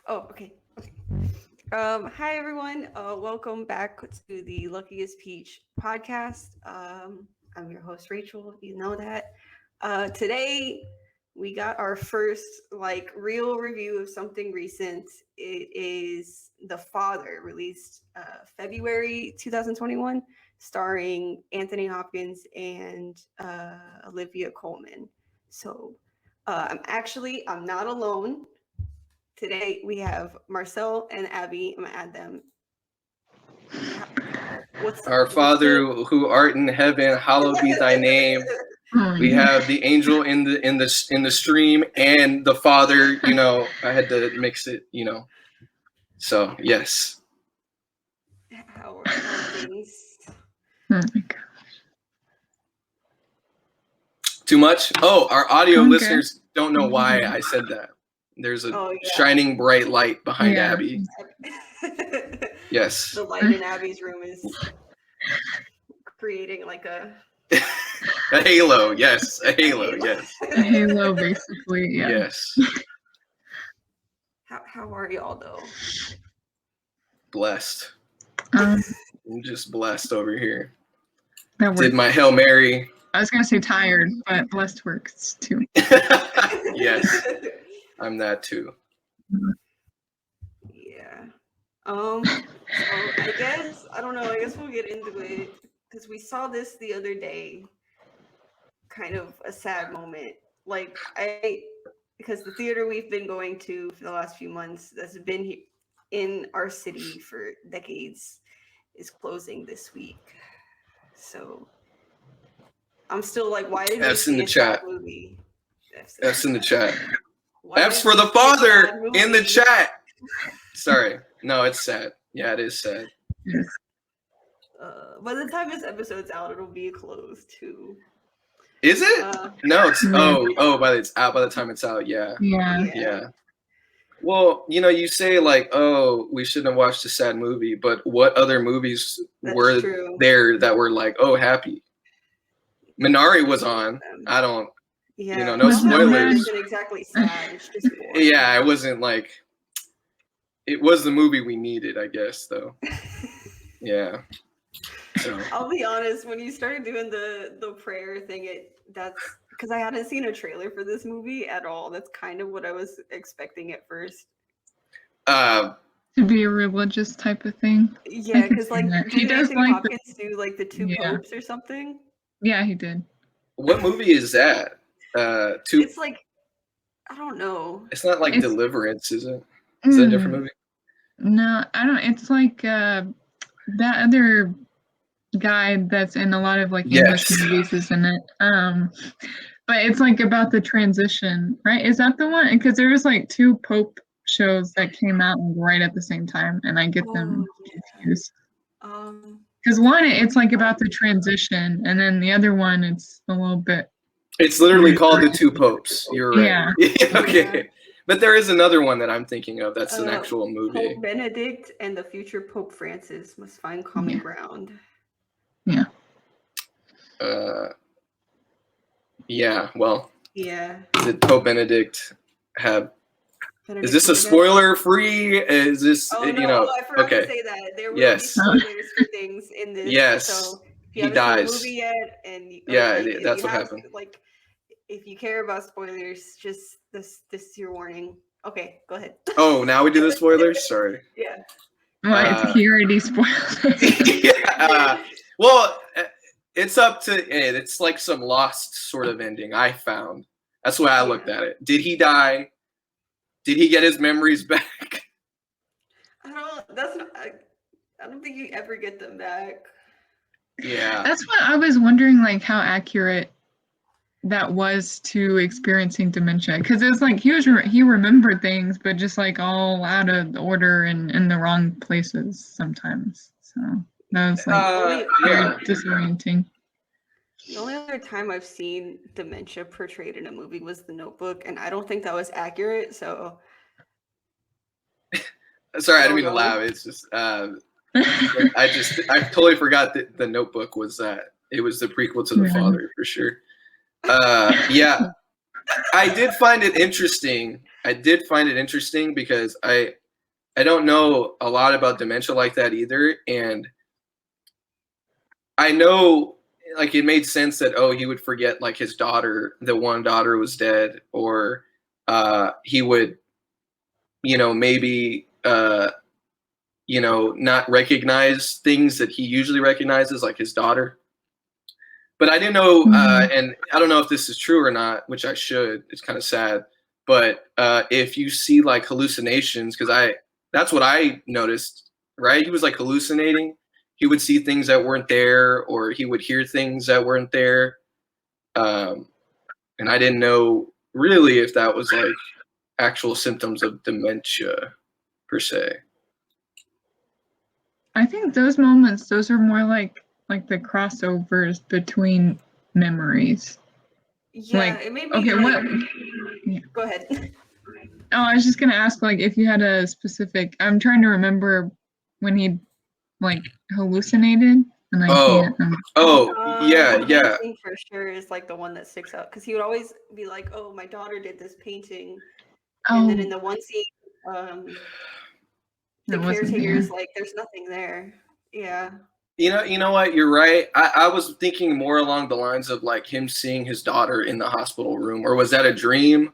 Oh, okay. Hi everyone. Welcome back to the Luckiest Peach podcast. I'm your host Rachel. You know that. Today we got our first real review of something recent. It is The Father, released February 2021, starring Anthony Hopkins and Olivia Colman. So I'm not alone. Today we have Marcel and Abbie. I'm gonna add them. Our Father who art in heaven, hallowed be thy name. We have the angel in the stream and the Father. I had to mix it. So yes. How are things? Oh my gosh. Too much? Oh, our audio listeners don't know why I said that. There's a shining bright light behind Abbie. Yes. The light in Abbie's room is creating like a halo. Yes, a halo. Yes. A halo, basically. Yeah. Yes. How are y'all though? Blessed. I'm just blessed over here. That Did my Hail Mary. I was gonna say tired, but blessed works too. Yes. I'm that too. Yeah. So I guess I guess we'll get into it because we saw this the other day. Kind of a sad moment. Because the theater we've been going to for the last few months that's been here in our city for decades is closing this week. So I'm still like, why did F's we in the chat? Movie? F's in the chat. F's for the Father in the chat. Sorry. No, it's sad. Yeah, it is sad. By the time this episode's out, it'll be closed too. Is it? No, it's by the time it's out, yeah. Well, you say we shouldn't have watched a sad movie, but what other movies were there that were happy? Minari was on. I don't. No spoilers. It wasn't exactly sad. It's just yeah, it wasn't it was the movie we needed, I guess, though. Yeah. So. I'll be honest. When you started doing the prayer thing, that's because I hadn't seen a trailer for this movie at all. That's kind of what I was expecting at first. To be a religious type of thing. Yeah, because he does Hopkins do the two popes or something. Yeah, he did. What movie is that? It's I don't know. It's not Deliverance, is it? Is that a different movie? No, I don't. It's that other guy that's in a lot of English movies, isn't it? But it's about the transition, right? Is that the one? Because there was two Pope shows that came out right at the same time, and I get them confused. Because one, it's about the transition, and then the other one, it's a little bit. It's literally called The Two Popes. You're right. Yeah. Okay. Yeah. But there is another one that I'm thinking of. That's an actual movie. Pope Benedict and the future Pope Francis must find common ground. Yeah. Yeah. Well. Yeah. Did Pope Benedict have? Is this a spoiler-free? Is this I forgot to say that there will be spoilers for things in this. Yes. So if you he dies. Seen the movie yet, and that's what happened. If you care about spoilers, just this is your warning. Okay, go ahead. Oh, now we do the spoilers. Sorry. Yeah. Well, he already spoiled. Yeah. Well, it's up to it's some Lost sort of ending. I found. That's the way I looked at it. Did he die? Did he get his memories back? I don't think you ever get them back. Yeah. That's what I was wondering, how accurate that was to experiencing dementia. Because it was he remembered things, but just all out of order and in the wrong places sometimes. So that was very disorienting. The only other time I've seen dementia portrayed in a movie was The Notebook, and I don't think that was accurate. So, sorry, I didn't mean to laugh. It's just I totally forgot that The Notebook was that. It was the prequel to The Father for sure. Yeah, I did find it interesting I did find it interesting because I don't know a lot about dementia like that either, and I know like it made sense that he would forget like his daughter, the one daughter was dead, or he would maybe not recognize things that he usually recognizes, like his daughter. But I didn't know, and I don't know if this is true or not, which I should. It's kind of sad. But if you see like hallucinations, because that's what I noticed, right? He was like hallucinating. He would see things that weren't there, or he would hear things that weren't there. And I didn't know really if that was like actual symptoms of dementia per se. I think those moments, those are more like the crossovers between memories. Yeah, like, it made me okay, what? Yeah. Go ahead. Oh, I was just gonna ask, like, if you had a specific. I'm trying to remember when he like hallucinated, and I can't. Yeah. I think for sure is like the one that sticks out because he would always be like, "Oh, my daughter did this painting," and then in the one scene, the caretaker's like, "There's nothing there." Yeah. You know what? You're right. I was thinking more along the lines of like him seeing his daughter in the hospital room, or was that a dream?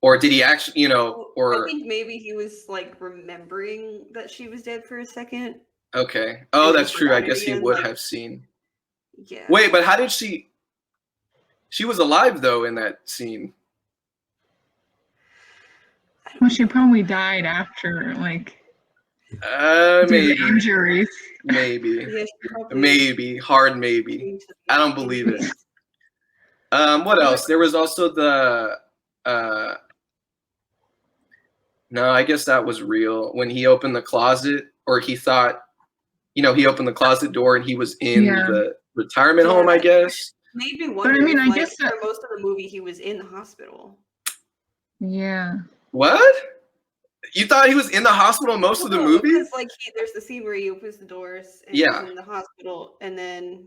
Or did he actually, or I think maybe he was like remembering that she was dead for a second. Okay. Oh, that's true. I guess he would have seen. Yeah. Wait, but how did she was alive though in that scene? Well, she probably died after like maybe injuries. Maybe. Yeah, maybe. Hard maybe. I don't believe it. What else? There was also the no, I guess that was real. When he opened the closet, or he thought, he opened the closet door and he was in the retirement home, I guess. Maybe one. But I mean, I guess for most of the movie he was in the hospital. Yeah. What? You thought he was in the hospital most of the movie? Because like there's the scene where he opens the doors and he's in the hospital, and then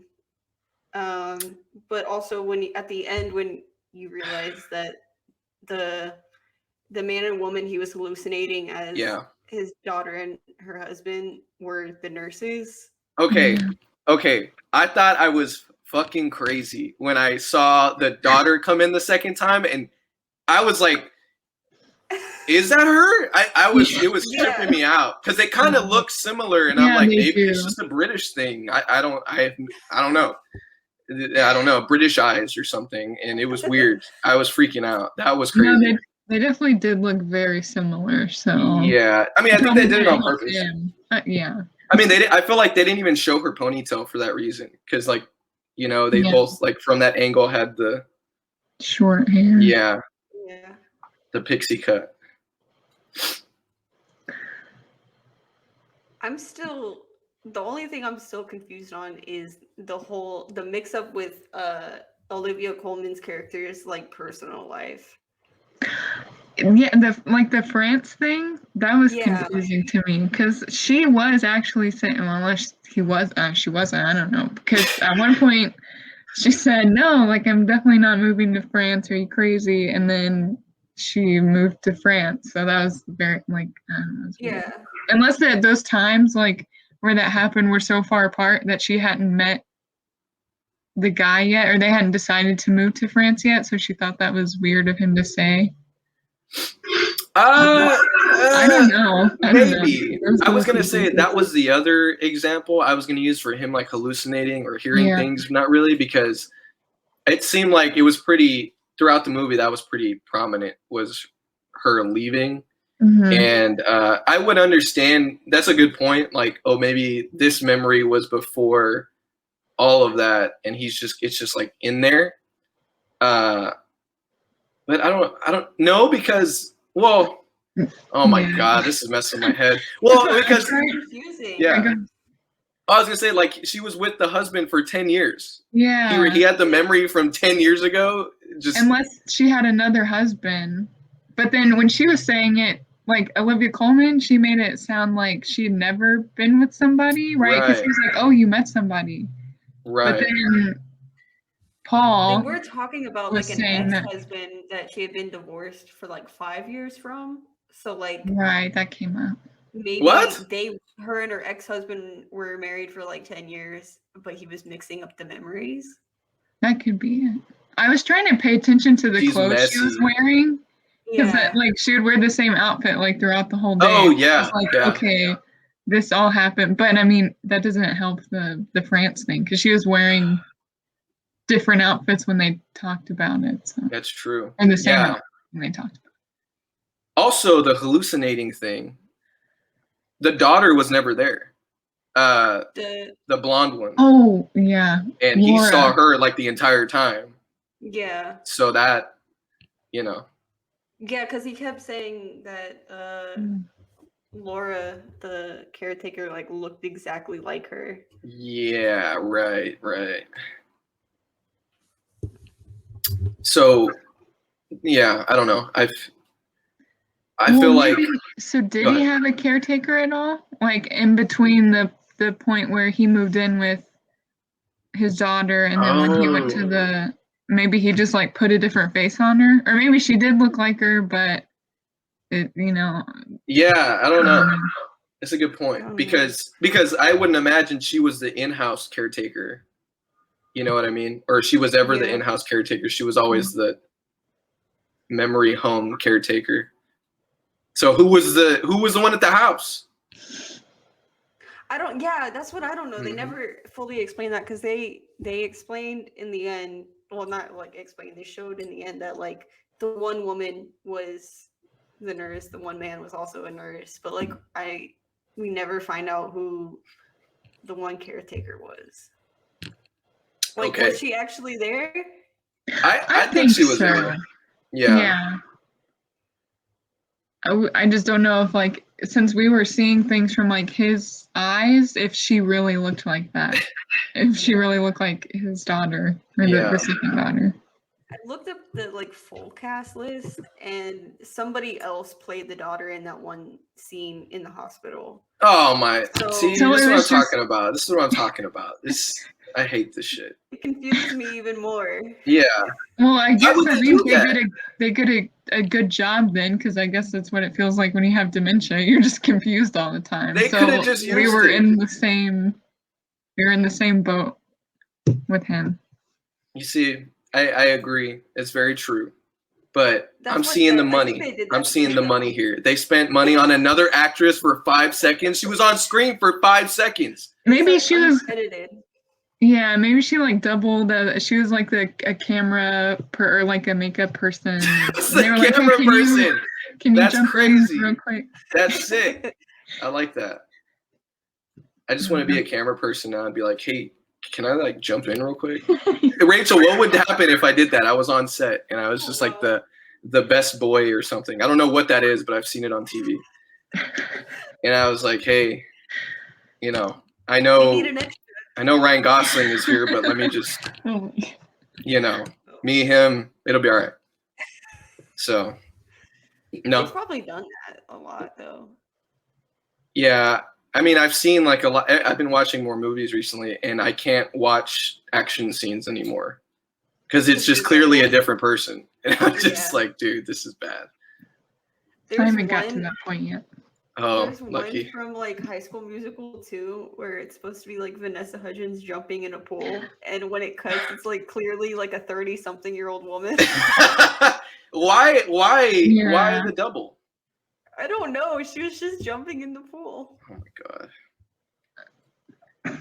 but also when at the end when you realize that the man and woman he was hallucinating as his daughter and her husband were the nurses. Okay. I thought I was fucking crazy when I saw the daughter come in the second time, and I was like, is that her? It was tripping me out because they kind of look similar, and I'm like, maybe it's just a British thing. I don't know. I don't know, British eyes or something, and it was weird. I was freaking out. That was crazy. No, they definitely did look very similar. So yeah, I mean, I think they did it on purpose. Yeah. I mean, I feel like they didn't even show her ponytail for that reason, because like, they both like from that angle had the short hair. Yeah. The pixie cut. The only thing I'm still confused on is the mix up with Olivia Colman's character's like personal life. Yeah, the France thing, that was confusing to me because she was actually saying, well, unless she wasn't, I don't know, because at one point she said, no, like I'm definitely not moving to France, are you crazy? And then she moved to France, so that was very like, I don't know, weird. Unless those times like where that happened were so far apart that she hadn't met the guy yet, or they hadn't decided to move to France yet, so she thought that was weird of him to say. I don't know. Maybe. I was gonna say that was the other example I was gonna use for him like hallucinating or hearing things, not really, because it seemed like it was pretty throughout the movie that was pretty prominent, was her leaving. Mm-hmm. And I would understand, that's a good point, like, oh, maybe this memory was before all of that and it's just like in there. But I don't know, because, well, oh my God, this is messing my head. Well, because it's very confusing. I was gonna say, like, she was with the husband for 10 years. Yeah. He had the memory from 10 years ago. Unless she had another husband. But then when she was saying it, like Olivia Colman, she made it sound like she had never been with somebody, right? Because he was like, oh, you met somebody. Right. But then Paul They were talking about was like an saying that. ex-husband that she had been divorced for like 5 years from. So like Right, that came up. maybe What? her and her ex-husband were married for like 10 years, but he was mixing up the memories. That could be it. I was trying to pay attention to the She's clothes she was messy. wearing. Because Yeah. like she would wear the same outfit like throughout the whole day. Oh, yeah, It's like, yeah. okay, this all happened. But I mean, that doesn't help the France thing because she was wearing different outfits when they talked about it. So. That's true. And the same Yeah. outfit when they talked about it. Also, the hallucinating thing. The daughter was never there. The blonde one. Oh, yeah. And he saw her like the entire time. Yeah. So that, you know. Yeah, because he kept saying that Laura, the caretaker, like looked exactly like her. Yeah, right. So, yeah, I don't know. I feel like. So did he have a caretaker at all? Like in between the point where he moved in with his daughter and then when he went to the, maybe he just like put a different face on her, or maybe she did look like her, but it, Yeah, I don't know. It's a good point because I wouldn't imagine she was the in-house caretaker. You know what I mean? Or she was ever the in-house caretaker. She was always the memory home caretaker. So who was the one at the house? That's what I don't know. They never fully explained that because they explained in the end, well, not like explained, they showed in the end that like the one woman was the nurse, the one man was also a nurse, but like we never find out who the one caretaker was. Like, was she actually there? I think she was there. Yeah. I just don't know if like, since we were seeing things from like his eyes, if she really looked like that. If she really looked like his daughter or the second daughter. I looked up the like full cast list and somebody else played the daughter in that one scene in the hospital. Oh my. See, this is what I'm talking about. I hate this shit. It confuses me even more. Yeah. Well, I guess they did a good job then, because I guess that's what it feels like when you have dementia. You're just confused all the time. They could have just used we were in the same boat with him. You see, I agree. It's very true. But I'm seeing the money. I'm seeing the money here. They spent money on another actress for 5 seconds. She was on screen for 5 seconds. Maybe she was edited. Yeah, maybe she like doubled. She was like a camera or like a makeup person. They were like, camera person. Can you That's jump crazy. in real quick? That's sick. I like that. I just want to be a camera person now and be like, hey, can I like jump in real quick? Rachel, what would happen if I did that? I was on set and I was just like the best boy or something. I don't know what that is, but I've seen it on TV. And I was like, hey, I know Ryan Gosling is here, but let me just, me, him, it'll be all right. So, no. They've probably done that a lot, though. Yeah. I mean, I've seen like a lot. I've been watching more movies recently, and I can't watch action scenes anymore because it's just clearly a different person. And I'm just like, dude, this is bad. I haven't got to that point yet. Oh, there's lucky. One from like High School Musical 2 where it's supposed to be like Vanessa Hudgens jumping in a pool, and when it cuts, it's like clearly like a 30-something-year-old woman. Why the double? I don't know. She was just jumping in the pool. Oh my god!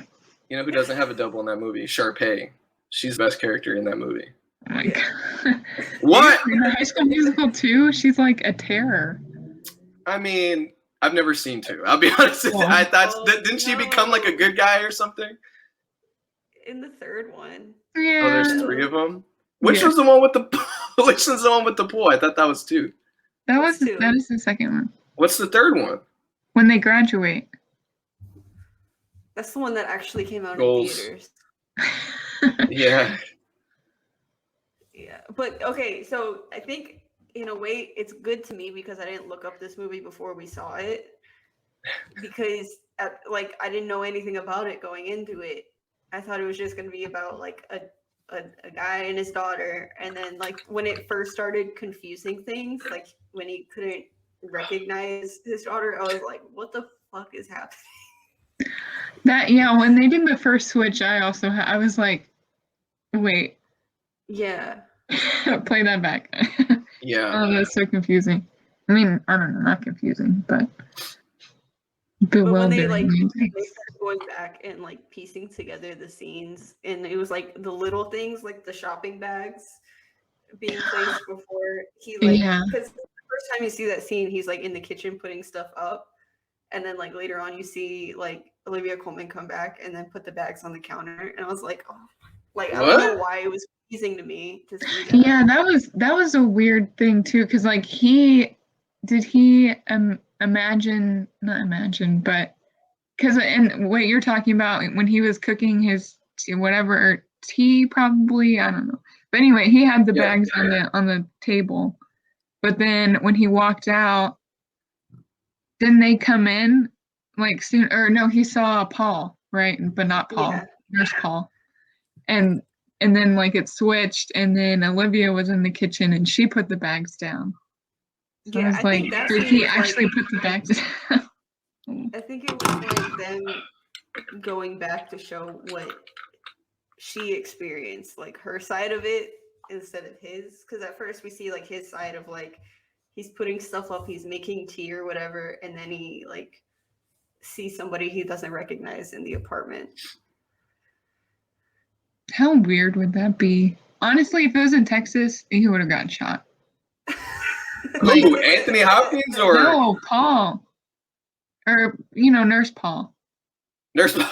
You know who doesn't have a double in that movie? Sharpay. She's the best character in that movie. Oh my god! What? In the High School Musical 2, she's like a terror. I mean, I've never seen 2. I'll be honest. I thought didn't she become like a good guy or something? In the third one. Yeah. Oh, there's 3 of them. Which was the one with the? Which was the one with the pool? I thought that was 2. That is the second one. What's the third one? When they graduate. That's the one that actually came out in theaters. Yeah. Yeah, but okay, so I think in a way it's good to me because I didn't look up this movie before we saw it, because like I didn't know anything about it going into it. I thought it was just going to be about like a a guy and his daughter, and then like when it first started confusing things, like when he couldn't recognize his daughter, I was like, what the fuck is happening? When they did the first switch, I was like, wait. Yeah. Play that back. Yeah. Oh, that's so confusing. I mean, I don't know, not confusing, but when they bewildering. they started going back and like piecing together the scenes, and it was like the little things, like the shopping bags being placed before he like, because the first time you see that scene, he's like in the kitchen putting stuff up, and then like later on you see like Olivia Colman come back and then put the bags on the counter, and I was like, oh, like I don't know why it was confusing to me to see that. Yeah, that was a weird thing too, because like but because and what you're talking about when he was cooking his tea, probably, I don't know, but anyway, he had the bags on the table, but then when he walked out, didn't they come in like soon, or no, he saw Paul, right? But not Paul, Nurse Paul, and then like it switched, and then Olivia was in the kitchen and she put the bags down. So I was like, did he actually put the bags down? I think it was like them going back to show what she experienced, like her side of it instead of his. Because at first we see like his side of like he's putting stuff up, he's making tea or whatever, and then he like sees somebody he doesn't recognize in the apartment. How weird would that be? Honestly, if it was in Texas, he would have gotten shot. Who, Anthony Hopkins or no, Paul, or Nurse Paul. Nurse Paul.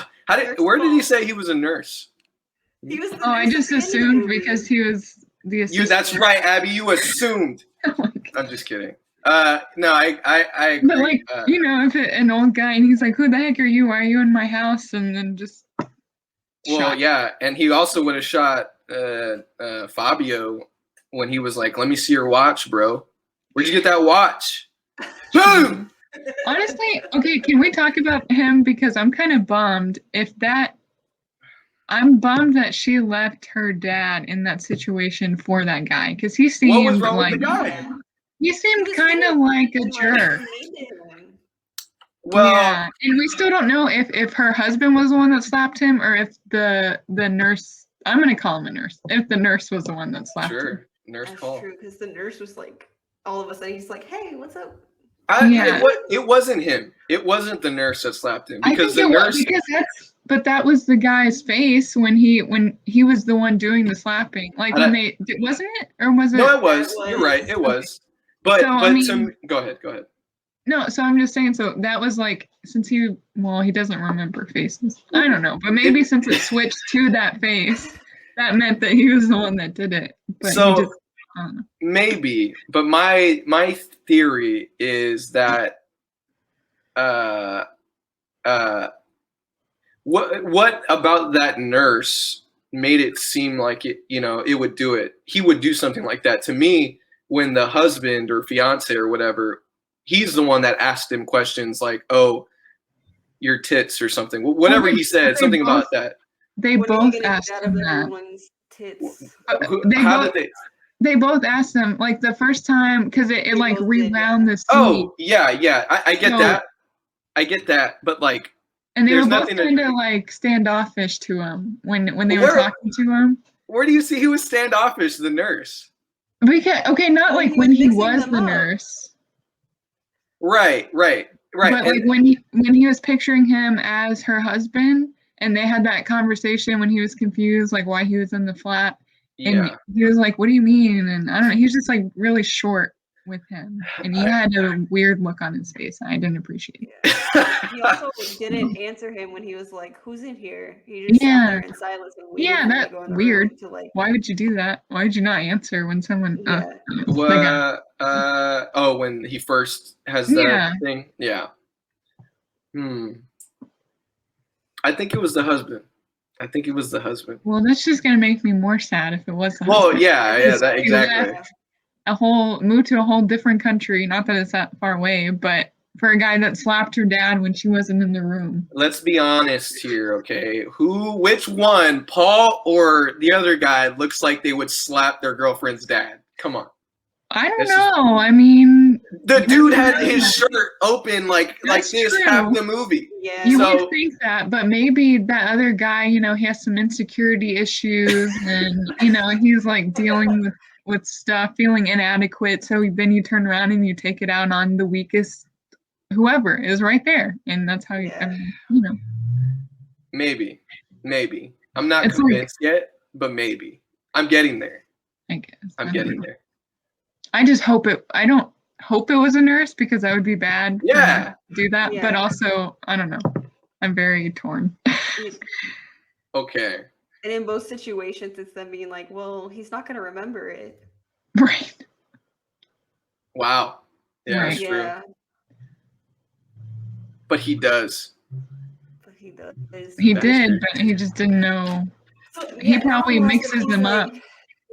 Where did he say he was a nurse? He was. I just assumed because he was the assistant. That's right, Abby. You assumed. I'm just kidding. No, I agree. But like, if an old guy and he's like, "Who the heck are you? Why are you in my house?" And then just. Well, yeah, and he also would have shot Fabio when he was like, "Let me see your watch, bro. Where'd you get that watch?" Boom. Honestly, okay, can we talk about him, because I'm kind of bummed I'm bummed that she left her dad in that situation for that guy, because he seemed what was wrong with the guy? He seemed kind of like a jerk. Well, yeah, and we still don't know if her husband was the one that slapped him, or if the nurse, I'm going to call him a nurse, if the nurse was the one that slapped him. Nurse That's Paul. true, because the nurse was like, all of a sudden he's like, "Hey, what's up?" It wasn't him. It wasn't the nurse that slapped him, because the nurse. But that was the guy's face when he was the one doing the slapping. Like when wasn't it, or was it? No, it was. You're right. It was. But go ahead. No, so I'm just saying. So that was like, since he doesn't remember faces. I don't know, but maybe since it switched to that face, that meant that he was the one that did it. But so maybe, but my theory is that what about that nurse made it seem like it would do it. He would do something like that. To me, when the husband or fiance or whatever, he's the one that asked him questions like, "Oh, your tits," or something. Whatever he said, something about that. They both asked him that. Tits? They both asked him, like, the first time, because it like rewound the scene. Oh, yeah. I get that. I get that, but like, and they were both kind of like standoffish to him when they were talking to him. Where do you see he was standoffish? The nurse. Not like when he was the nurse. Right. But like when he was picturing him as her husband, and they had that conversation when he was confused, like why he was in the flat. And he was like, "What do you mean?" And I don't know. He was just like really short with him, and he had a weird look on his face. And I didn't appreciate it. He also didn't answer him when he was like, "Who's in here?" He just sat there in silence and waited. Yeah, that's weird. Why would you do that? Why would you not answer when someone? When he first has that thing. Yeah. I think it was the husband. Well, that's just gonna make me more sad if it was the husband. Well, yeah, that exactly. Moved to a whole different country. Not that it's that far away, but for a guy that slapped her dad when she wasn't in the room. Let's be honest here, okay? Which one, Paul or the other guy, looks like they would slap their girlfriend's dad? Come on. I don't know. I mean, the dude had his shirt open like this true. half the movie. Yeah. You would think that, but maybe that other guy, you know, he has some insecurity issues, and you know, he's like dealing with stuff, feeling inadequate. So then you turn around and you take it out on the weakest, whoever is right there, and that's how you, I mean, you know. Maybe. I'm not convinced yet, but maybe. I'm getting there. I guess. I'm getting there. I just hope it. I don't hope it was a nurse because that would be bad. Yeah. To do that, but also I don't know. I'm very torn. Okay. And in both situations, it's them being like, "Well, he's not going to remember it." Right. Wow. Yeah, that's true. But he does. He does. He did, but he just didn't know. So, he probably mixes them up.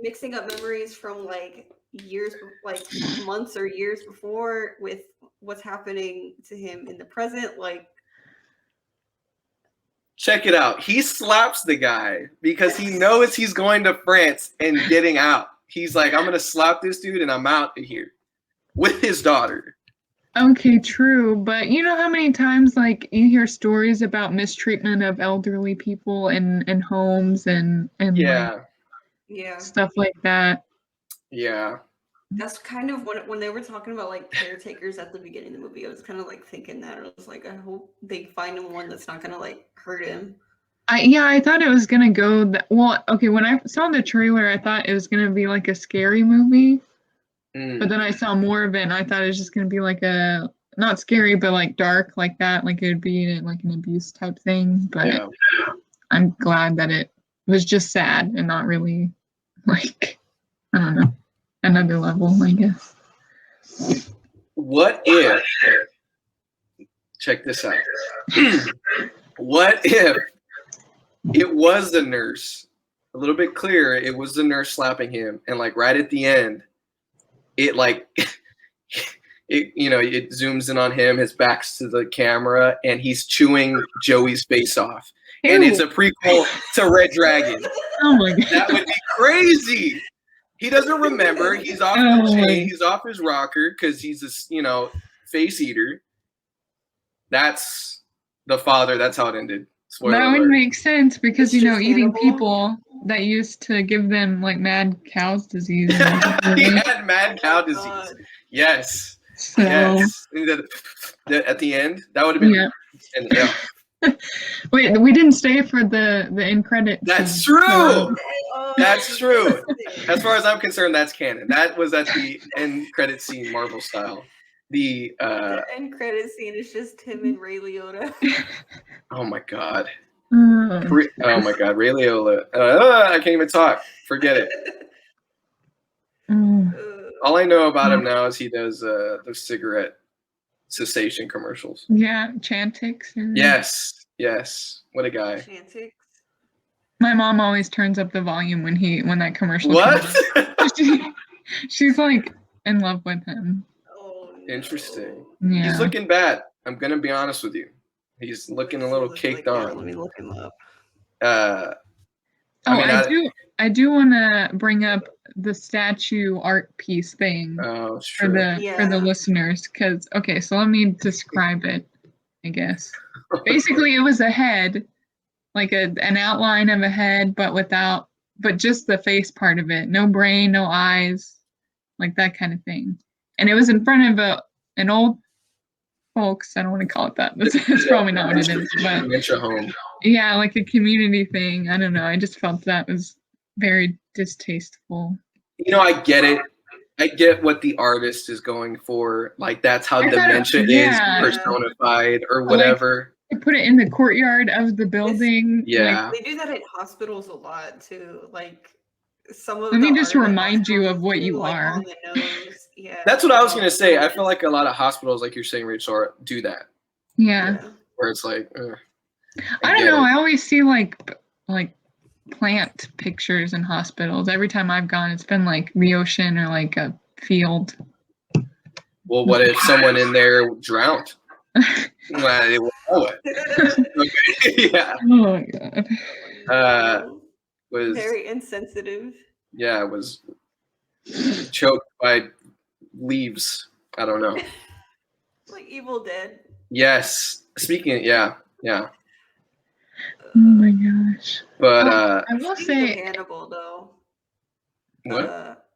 Mixing up memories from like years, like months or years before with what's happening to him in the present. Like, check it out. He slaps the guy because he knows he's going to France and getting out. He's like, I'm going to slap this dude and I'm out of here with his daughter. Okay, true. But you know how many times like you hear stories about mistreatment of elderly people in homes and yeah. Like, stuff like that. Yeah. That's kind of when they were talking about like caretakers at the beginning of the movie. I was kind of like thinking that. I was like, I hope they find him one that's not gonna like hurt him. I thought it was gonna go well, okay, when I saw the trailer, I thought it was gonna be like a scary movie. But then I saw more of it and I thought it was just gonna be like a not scary but like dark like that, like it would be like an abuse type thing. But I'm glad that it was just sad and not really like, I don't know, another level, I guess. What if, check this out. What if it was the nurse, a little bit clearer, it was the nurse slapping him, and like right at the end, it like, it, you know, it zooms in on him, his back's to the camera, and he's chewing Joey's face off. Ew. And it's a prequel to Red Dragon. Oh my god. That would be crazy. He doesn't remember. He's off his chain. He's off his rocker because he's a, you know, face eater. That's the father. That's how it ended. Spoiler that alert. Would make sense because, it's you know, eating Hannibal. people that used to give them like mad cow's disease. He had mad cow disease. Yes. So, yes. At the end, that would have been. Yeah. Wait, we didn't stay for the end credit. That's true. That's true. As far as I'm concerned, that's canon. That was at the end credit scene, Marvel style. The end credit scene is just him and Ray Liotta. Oh my god. Oh my god, Ray Liotta. I can't even talk. Forget it. All I know about him now is he does the cigarette cessation commercials. Yeah, Chantix. Yes. What a guy. Chantix. My mom always turns up the volume when that commercial. What? She's like in love with him. Oh, no. Interesting. Yeah. He's looking bad. I'm gonna be honest with you. He's looking a little caked on. Let me look him up. I do want to bring up the statue art piece thing for the listeners, because so let me describe it. I guess basically it was a head, like an outline of a head, but just the face part of it, no brain, no eyes, like that kind of thing. And it was in front of an old folks. I don't want to call it that. That's probably not what it is, but dementia home. Yeah, like a community thing. I don't know. I just felt that was very distasteful. You know, I get it. I get what the artist is going for. Like, that's how dementia is personified or whatever. Like, put it in the courtyard of the building. Yeah. They do that in hospitals a lot, too. Like, some of Let me just remind you of what you are. On the nose. Yeah. That's what I was going to say. I feel like a lot of hospitals, like you're saying, Rachel, do that. Yeah. Where it's like, I don't know. I always see like plant pictures in hospitals. Every time I've gone, it's been like the ocean or like a field. Well, what if someone in there drowned? Well, it was okay. Yeah. Oh my god. No. Was Very insensitive. yeah, it was choked by leaves. I don't know. Like Evil Dead. Yes. Speaking, yeah. Oh my gosh. But I will Speaking of say, Hannibal, though. what?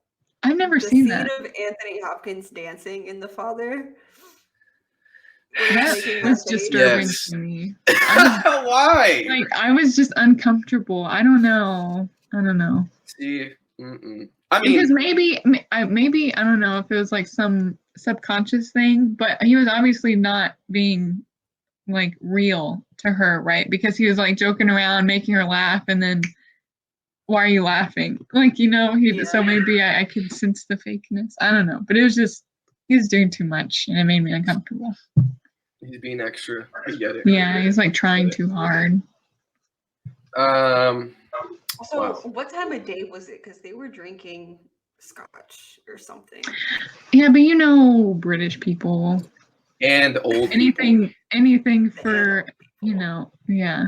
I've never The seen scene that. of Anthony Hopkins dancing in The Father. That making was that face. disturbing Yes. to me. Why? Like, I was just uncomfortable. I don't know. See, I Because mean, maybe I don't know if it was like some subconscious thing, but he was obviously not being like real to her, right? Because he was like joking around, making her laugh, and then why are you laughing? Like, so maybe I could sense the fakeness. I don't know, but it was just he was doing too much, and it made me uncomfortable. he's being extra. I get it. Yeah, he's like trying too hard. Also, Wow. what time of day was it? Because they were drinking scotch or something. Yeah, but British people. And old anything people. for yeah.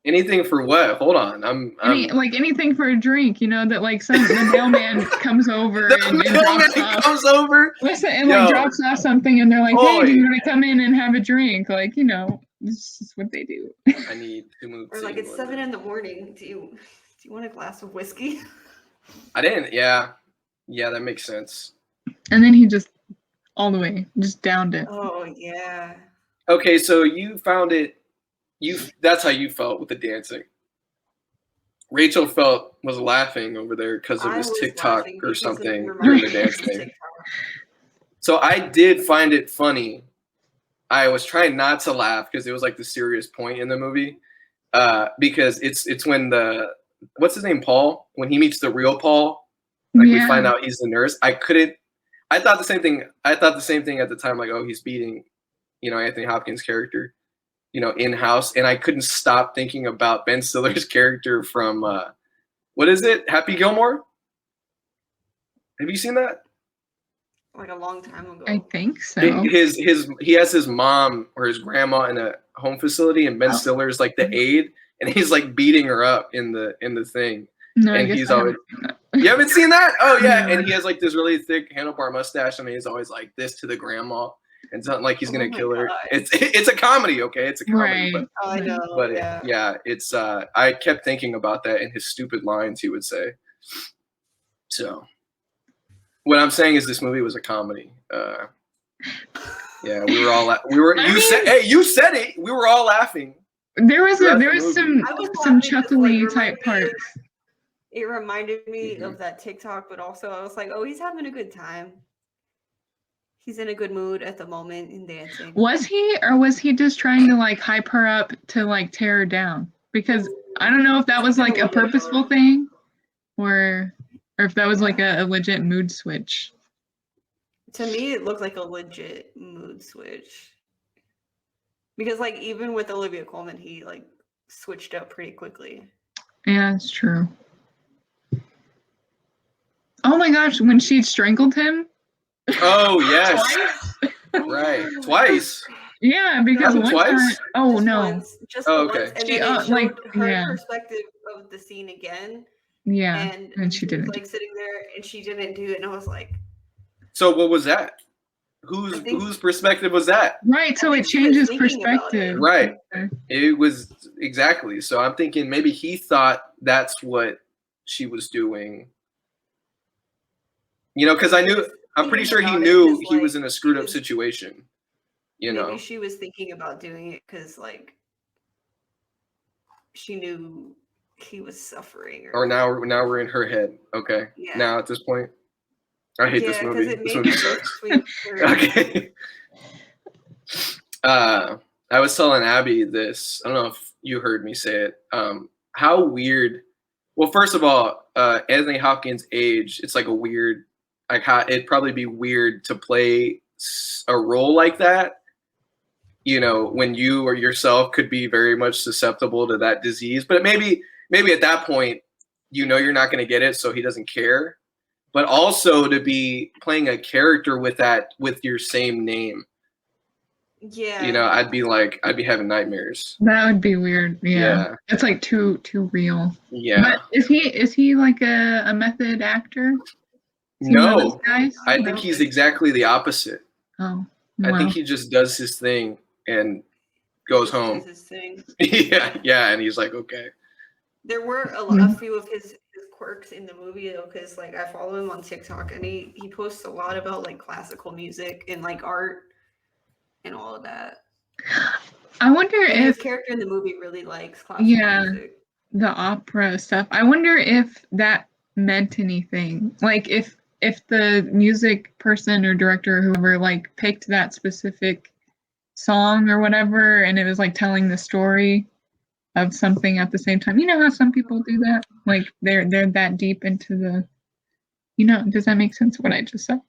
Anything for what? Hold on, Anything for a drink, that like the mailman comes over and drops off. comes over. Listen, and like drops off something, and they're like, "Hey, do you want to come in and have a drink?" Like, this is what they do. I need to move. Or like it's 7 a.m. Do you want a glass of whiskey? I didn't. Yeah, that makes sense. And then he just all the way just downed it. Oh yeah. Okay, so you found it. That's how you felt with the dancing. Rachel was laughing over there because of his TikTok or something during the dancing. So I did find it funny. I was trying not to laugh because it was like the serious point in the movie. Because it's when what's his name, Paul? When he meets the real Paul, we find out he's the nurse. I thought the same thing. I thought the same thing at the time. Like, oh, he's beating, Anthony Hopkins' character, in house, and I couldn't stop thinking about Ben Stiller's character from what is it? Happy Gilmore? Have you seen that? Like a long time ago. I think so. He has his mom or his grandma in a home facility, and Ben Stiller's like the aide, and he's like beating her up in the thing. No, and I guess he's I always. You haven't seen that? Oh yeah, and he has like this really thick handlebar mustache, and he's always like this to the grandma. And it's not like he's gonna kill her. It's a comedy, okay? It's a comedy. Right. But, I know. But it's I kept thinking about that in his stupid lines he would say. So what I'm saying is this movie was a comedy. Yeah, we were all you said it. We were all laughing. There was some chuckly type parts. It reminded me of that TikTok, but also I was like, oh, he's having a good time. He's in a good mood at the moment in dancing. Was he, or was he just trying to like hype her up to like tear her down? Because I don't know if that was like a purposeful thing, or if that was like a legit mood switch. To me, it looked like a legit mood switch. Because like even with Olivia Colman, he like switched up pretty quickly. Yeah, it's true. Oh my gosh, when she strangled him. Oh yes. Right. Twice. Yeah, because one twice? time. Oh just no. Once, just okay. Once, and she, then it showed her yeah. perspective of the scene again. Yeah. And she didn't. Was, like sitting there, and she didn't do it, and I was like. So what was that? Whose perspective was that? Right. So it changes perspective. Right. It was exactly. So I'm thinking maybe he thought that's what she was doing. Because I'm pretty sure he knew he was in a screwed up situation. Maybe she was thinking about doing it because, like, she knew he was suffering. Or now we're in her head. Okay. Yeah. Now at this point, I hate this movie. This movie sucks. Okay. I was telling Abbie this. I don't know if you heard me say it. How weird. Well, first of all, Anthony Hopkins' age. It's like a weird. Like it'd probably be weird to play a role like that, when you or yourself could be very much susceptible to that disease. But maybe at that point, you're not going to get it, so he doesn't care. But also to be playing a character with your same name, Yeah. You know, I'd be having nightmares. That would be weird. Yeah. It's like too real. Yeah. But is he like a method actor? Is he one of those No, guys? I think he's exactly the opposite. Oh. I think Wow. he just does his thing and goes home. His thing. yeah, and he's like, okay. There were a few of his quirks in the movie though, because like I follow him on TikTok and he posts a lot about like classical music and like art and all of that. I wonder And his if character in the movie really likes classical music. The opera stuff. I wonder if that meant anything. Like if the music person or director or whoever like picked that specific song or whatever, and it was like telling the story of something at the same time. You know how some people do that? Like they're that deep into the. Does that make sense? What I just said?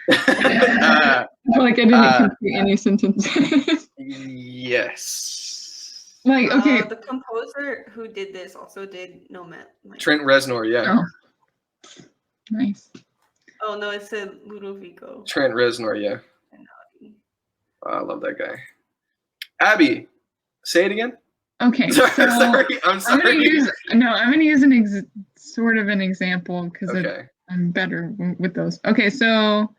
I feel like I didn't complete any sentences. Yes. Like okay. The composer who did this also did Nomad. Trent Reznor, yeah. Oh. Nice. Oh no, it said Ludovico. Trent Reznor, yeah. Oh, I love that guy. Abbie, say it again. Okay. Sorry, so I'm sorry. I'm gonna use sort of an example because I'm better with those. Okay, so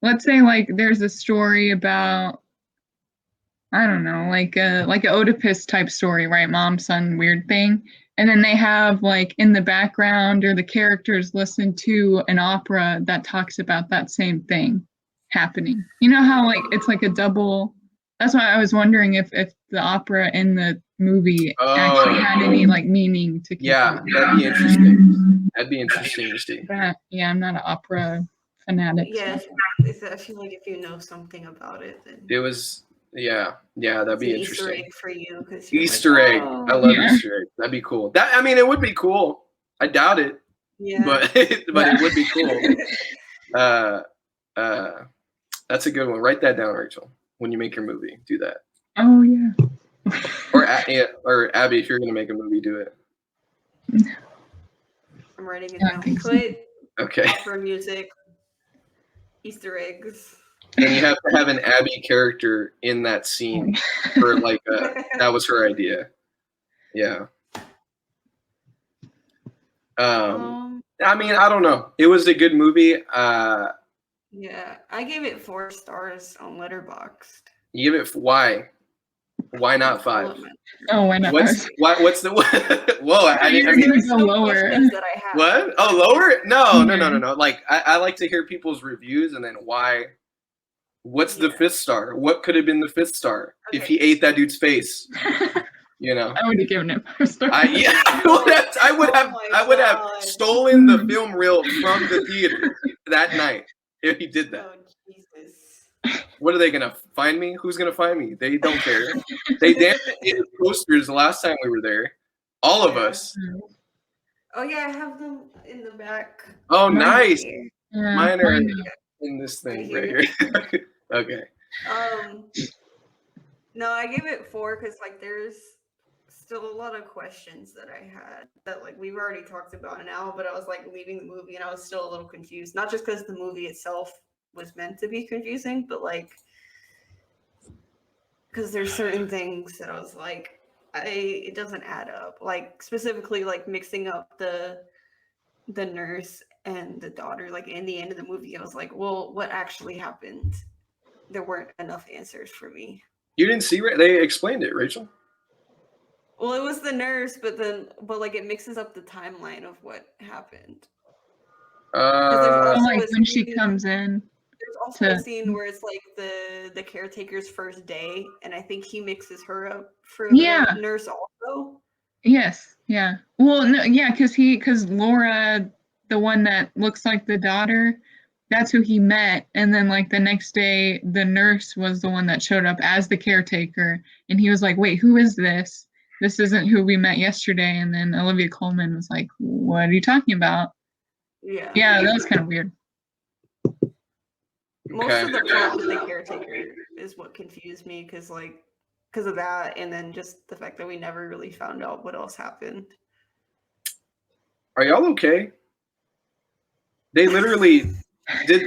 let's say like there's a story about I don't know, like an Oedipus type story, right? Mom, son, weird thing. And then they have like in the background or the characters listen to an opera that talks about that same thing happening. You know how like it's like a double. That's why I was wondering if the opera in the movie actually had any like meaning to. Yeah, that'd be interesting. That'd be interesting to see. But, yeah, I'm not an opera fanatic. Yeah, so. I feel like if you know something about it, then it was. Yeah, that'd be interesting. Easter egg for you, Easter egg. I love Easter egg. That'd be cool. It would be cool. I doubt it. Yeah. But it would be cool. That's a good one. Write that down, Rachel. When you make your movie, do that. Oh yeah. or Abbie, if you're gonna make a movie, do it. I'm writing it down. Okay. Opera music, Easter eggs. And you have to have an Abbie character in that scene for like that was her idea. Yeah. I mean, I don't know. It was a good movie. Yeah, I gave it 4 stars on Letterboxd. You give it why? Why not 5? Oh, why not? What's the whoa? I mean, go lower. What? Oh, lower? No. Like I like to hear people's reviews and then why. What's the 5th star? What could have been the 5th star if he ate that dude's face? You know, I would have given it 5 stars. I would have stolen the film reel from the theater that night if he did that. Oh, Jesus. What are they gonna find me? Who's gonna find me? They don't care. They danced posters the last time we were there. All of us. Oh yeah, I have them in the back. Oh, nice. Yeah, mine are in this thing right here. Okay. No, I gave it 4 because like there's still a lot of questions that I had that like we've already talked about now, but I was like leaving the movie and I was still a little confused. Not just because the movie itself was meant to be confusing, but like because there's certain things that I was like, it doesn't add up. Like specifically like mixing up the nurse and the daughter. Like in the end of the movie, I was like, well, what actually happened? There weren't enough answers for me. You didn't see it? They explained it, Rachel. Well, it was the nurse, but like it mixes up the timeline of what happened. Like when she comes in. There's also a scene where it's like the caretaker's first day, and I think he mixes her up for the nurse also. Yes. Yeah. Well, no. Yeah, because Laura, the one that looks like the daughter, that's who he met, and then like the next day, the nurse was the one that showed up as the caretaker, and he was like, "Wait, who is this? This isn't who we met yesterday." And then Olivia Colman was like, "What are you talking about?" Yeah, that was kind of weird. Most of the plot with the caretaker is what confused me because of that, and then just the fact that we never really found out what else happened. Are y'all okay? They literally did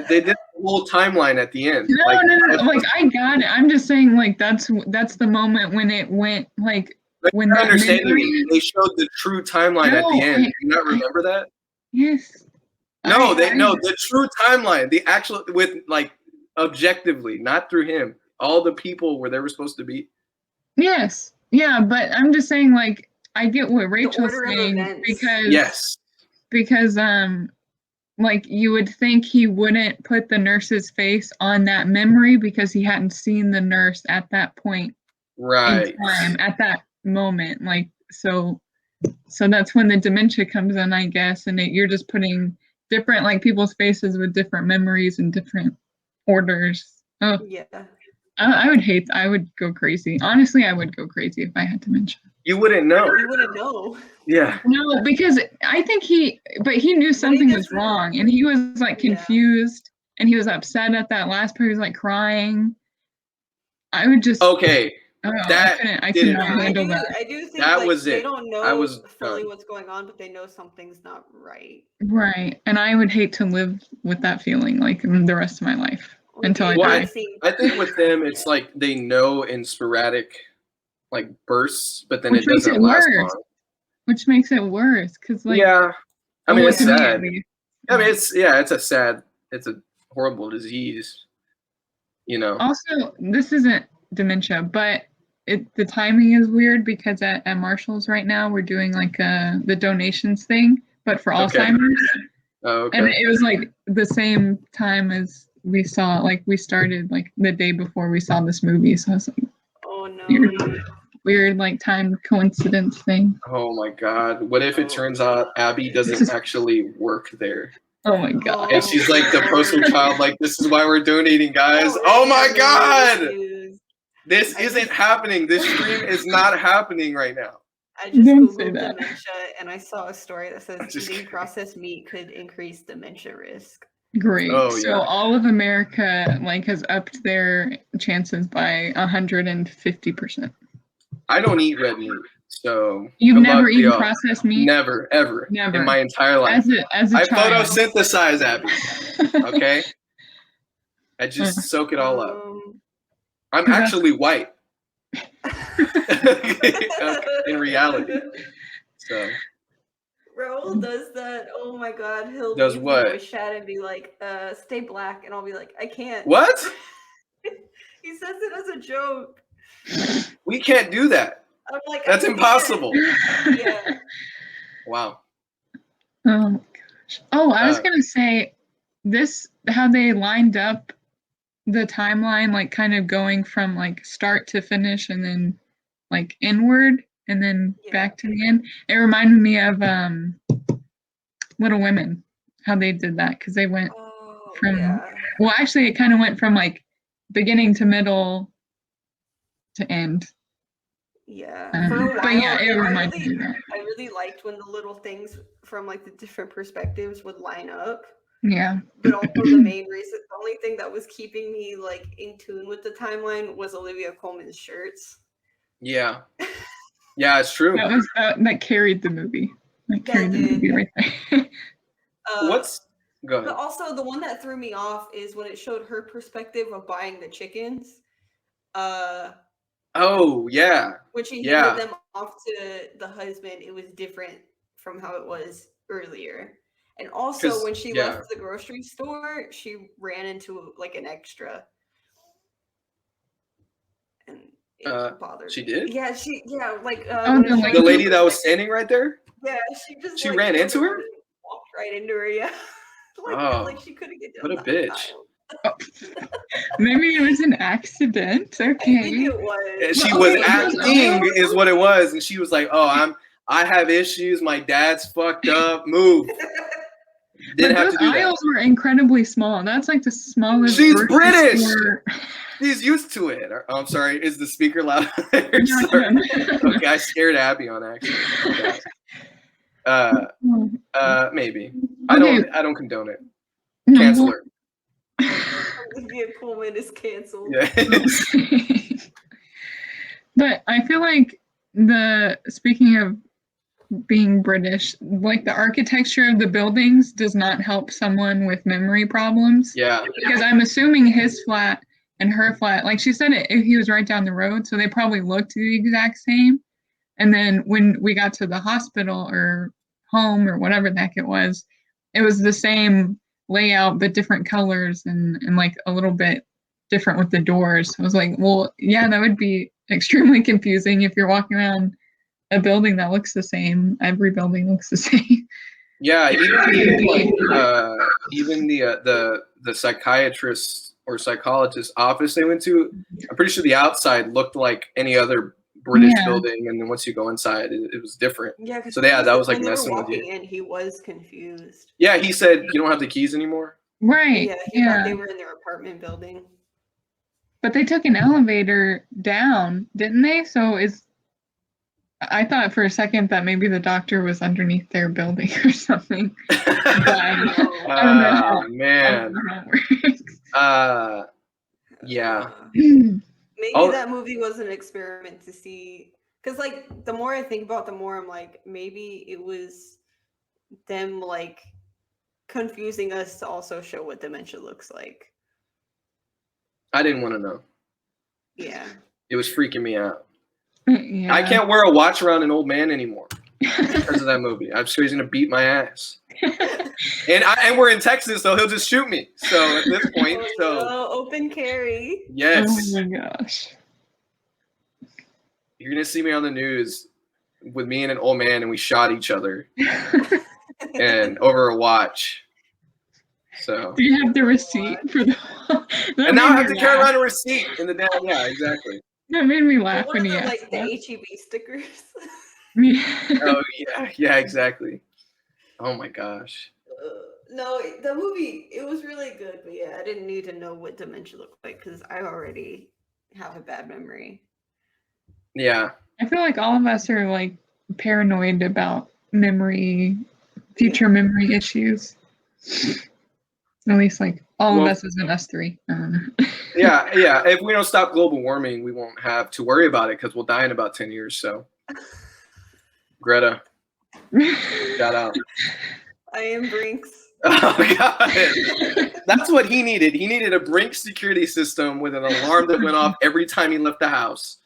they did whole timeline at the end. No, like I got it. I'm just saying, like that's the moment when it went like when you're that understanding memory. it. They showed the true timeline at the end. Do you not remember that? Yes. No, the true timeline, the actual with like objectively, not through him. All the people where they were supposed to be. Yes. Yeah, but I'm just saying, like, I get what Rachel's saying because like you would think he wouldn't put the nurse's face on that memory because he hadn't seen the nurse at that point in time, at that moment. Like so that's when the dementia comes in, I guess, and you're just putting different like people's faces with different memories and different orders. Oh yeah. I would go crazy. Honestly, I would go crazy if I had dementia. You wouldn't know. You wouldn't know. Yeah. No, because I think he knew something was wrong, and he was like confused, and he was upset at that last part. He was like crying. I would just okay. I could not handle that. I do think that was they it. don't know fully what's going on, but they know something's not right. Right, and I would hate to live with that feeling like the rest of my life until I die. I think with them, it's like they know in sporadic, like bursts, but then it doesn't last long. Which makes it worse, because like I mean it's sad. I mean it's a horrible disease. You know. Also, this isn't dementia, but the timing is weird because at Marshall's right now we're doing like the donations thing, but for Alzheimer's. Oh, okay. And it was like the same time as we started like the day before we saw this movie, so I was like, oh no. Weird like time coincidence thing. Oh my god. What if it turns out Abbie doesn't actually work there? Oh my god. And she's like the poster child, like, this is why we're donating, guys. Oh my god! This isn't happening. This stream is not happening right now. I just Googled dementia and I saw a story that says eating processed meat could increase dementia risk. Great. So all of America like has upped their chances by 150%. I don't eat red meat, so you've never eaten processed meat? Never, ever, in my entire life. As a child. I photosynthesize, Abbie. Okay, I just soak it all up. I'm actually white in reality. So Raul does that. Oh my god, he'll does what? Voice chat and be like, "Stay black," and I'll be like, "I can't." What? He says it as a joke. We can't do that. I'm like, that's impossible. Yeah. Wow. Oh my gosh. Oh, I was gonna say this how they lined up the timeline, like kind of going from like start to finish and then like inward and then back to the end. It reminded me of Little Women, how they did that because they went well, actually it kind of went from like beginning to middle to end. Yeah. For a while, it reminded me of that. I really liked when the little things from like the different perspectives would line up. Yeah. But also the only thing that was keeping me like in tune with the timeline was Olivia Colman's shirts. Yeah. Yeah, it's true. That carried the movie. That carried the movie right there. Go ahead. But also the one that threw me off is when it showed her perspective of buying the chickens. Oh yeah. When she handed them off to the husband, it was different from how it was earlier. And also when she left the grocery store, she ran into like an extra. And it bothered she me. did? Yeah, the lady that was standing right there? Yeah, she like, ran into her? Walked right into her, yeah. Like she couldn't get down. What a bitch. Maybe it was an accident. Okay. I think it was. She was acting is what it was. And she was like, I have issues. My dad's fucked up. Move. Didn't have to do aisles were incredibly small. That's like the smallest. She's British. She's used to it. I'm sorry. Is the speaker loud? Okay, I scared Abbie on accident. Maybe. I don't condone it. Cancel her. Olivia Colman is canceled. Yes. But I feel like speaking of being British. Like the architecture of the buildings does not help someone with memory problems. Yeah. Because I'm assuming his flat and her flat, like she said, he was right down the road, so they probably looked the exact same. And then when we got to the hospital or home or whatever the heck it was the same layout but different colors and like a little bit different with the doors. I was like, well, yeah, that would be extremely confusing if you're walking around a building that looks the same. Every building looks the same. Yeah, even the psychiatrist or psychologist office they went to, I'm pretty sure the outside looked like any other British building, and then once you go inside, it was different. Yeah, so that was like messing with you. And he was confused. Yeah, he said you don't have the keys anymore. Right. Yeah, he thought they were in their apartment building. But they took an elevator down, didn't they? So I thought for a second that maybe the doctor was underneath their building or something. I don't know how, man. Yeah. Maybe that movie was an experiment to see, because like the more I think about, the more I'm like, maybe it was them like confusing us to also show what dementia looks like. I didn't want to know. Yeah. It was freaking me out. Yeah. I can't wear a watch around an old man anymore because of that movie. I'm sure he's gonna beat my ass. and we're in Texas, so he'll just shoot me. So at this point, open carry. Yes. Oh my gosh. You're gonna see me on the news with me and an old man, and we shot each other, and over a watch. So. Do you have the receipt for the? And now I have to carry around a receipt in the damn. Yeah, exactly. That made me laugh when he asked like the HEB stickers. Oh yeah, exactly. Oh my gosh. No, the movie, it was really good, but yeah, I didn't need to know what dementia looked like because I already have a bad memory. Yeah. I feel like all of us are like paranoid about future memory issues. At least like all of us isn't us three. Yeah. If we don't stop global warming, we won't have to worry about it because we'll die in about 10 years. So, Greta, shout out. I am Brinks. Oh God, that's what he needed. He needed a Brinks security system with an alarm that went off every time he left the house.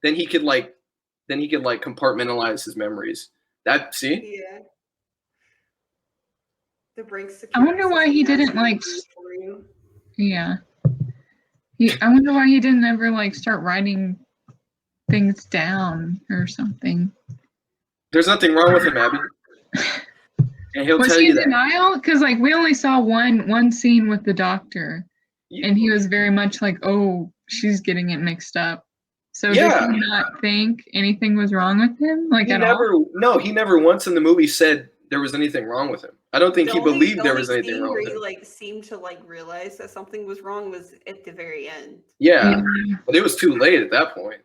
Then he could compartmentalize his memories. See? Yeah. The Brinks I wonder why he didn't like. Yeah. I wonder why he didn't ever like start writing things down or something. There's nothing wrong with him, Abbie. And he'll tell you that. Was he in denial? Because like we only saw one scene with the doctor, and he was very much like, "Oh, she's getting it mixed up." So did he not think anything was wrong with him? Like all? No, he never once in the movie said there was anything wrong with him. I don't think he believed there was anything wrong with him. Where he seemed to realize that something was wrong was at the very end. Yeah, but it was too late at that point.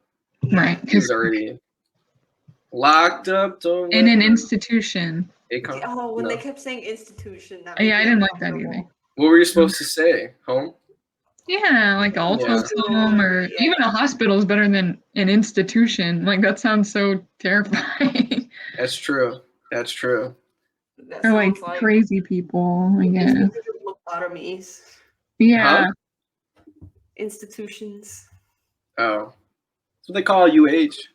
Right, he was already locked up in an institution. When they kept saying institution. I didn't like that either. What were you supposed to say? Home? Yeah, like old folks home or even a hospital is better than an institution. Like that sounds so terrifying. That's true. Or like crazy people, I guess. Lobotomies. Yeah. Huh? Institutions. Oh. That's what they call UH. It's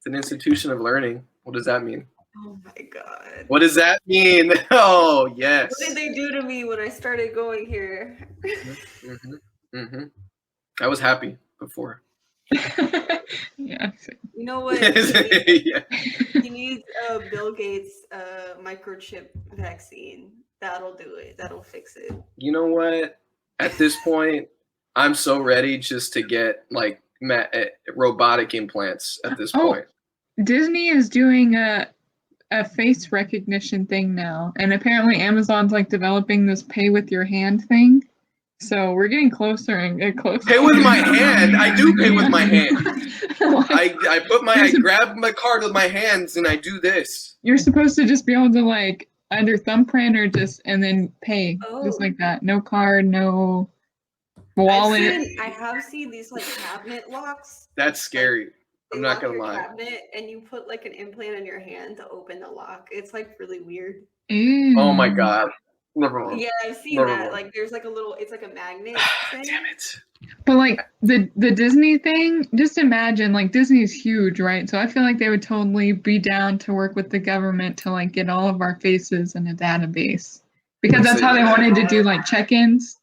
an institution of learning. What does that mean? Oh my God. What does that mean? Oh, yes. What did they do to me when I started going here? I was happy before. Yeah. You know what? He needs Bill Gates' microchip vaccine. That'll do it. That'll fix it. You know what? At this point, I'm so ready just to get like robotic implants at this point. Disney is doing a face recognition thing now, and apparently Amazon's like developing this pay with your hand thing. So we're getting closer and closer. Pay with my hand. I do pay with my hand. I grab my card with my hands and I do this. You're supposed to just be able to like either thumbprint or and then pay just like that. No card, no wallet. I have seen these like cabinet locks. That's scary. They I'm not lock gonna your lie. cabinet and you put like an implant in your hand to open the lock. It's like really weird. Ew. Oh my god. Never mind. Yeah, I've seen Never that. mind. Like there's like a little, it's like a magnet thing. Damn it. But like the Disney thing, just imagine like Disney's huge, right? So I feel like they would totally be down to work with the government to like get all of our faces in a database. Because that's how they wanted to do like check-ins.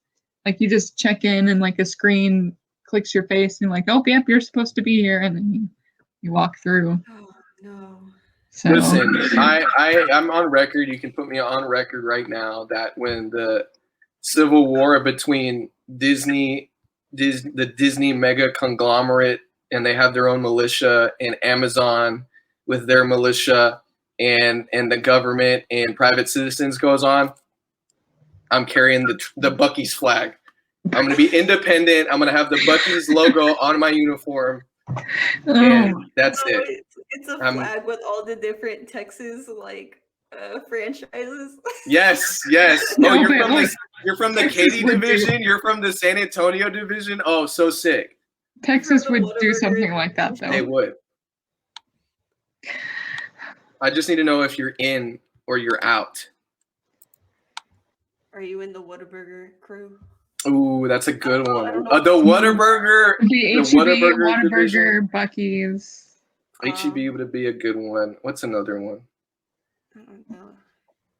Like you just check in and like a screen clicks your face and like, oh yep, you're supposed to be here, and then you walk through. Oh no. So Listen, I'm on record. You can put me on record right now that when the civil war between the Disney mega conglomerate, and they have their own militia, and Amazon with their militia, and the government and private citizens goes on, I'm carrying the Buc-ee's flag. I'm going to be independent. I'm going to have the Buc-ee's logo on my uniform, and that's it. It's a flag with all the different Texas like franchises. Yes. No, Oh, but you're from the Texas Katy would do- division. You're from the San Antonio division. Oh, so sick. Texas For the would do Whataburger something like that though. They would. I just need to know if you're in or you're out. Are you in the Whataburger crew? Ooh, that's a good I one. don't know. The Whataburger. The The H-E-B, Whataburger division. Whataburger, Buc-ee's. HEB would be a good one. What's another one? I don't know.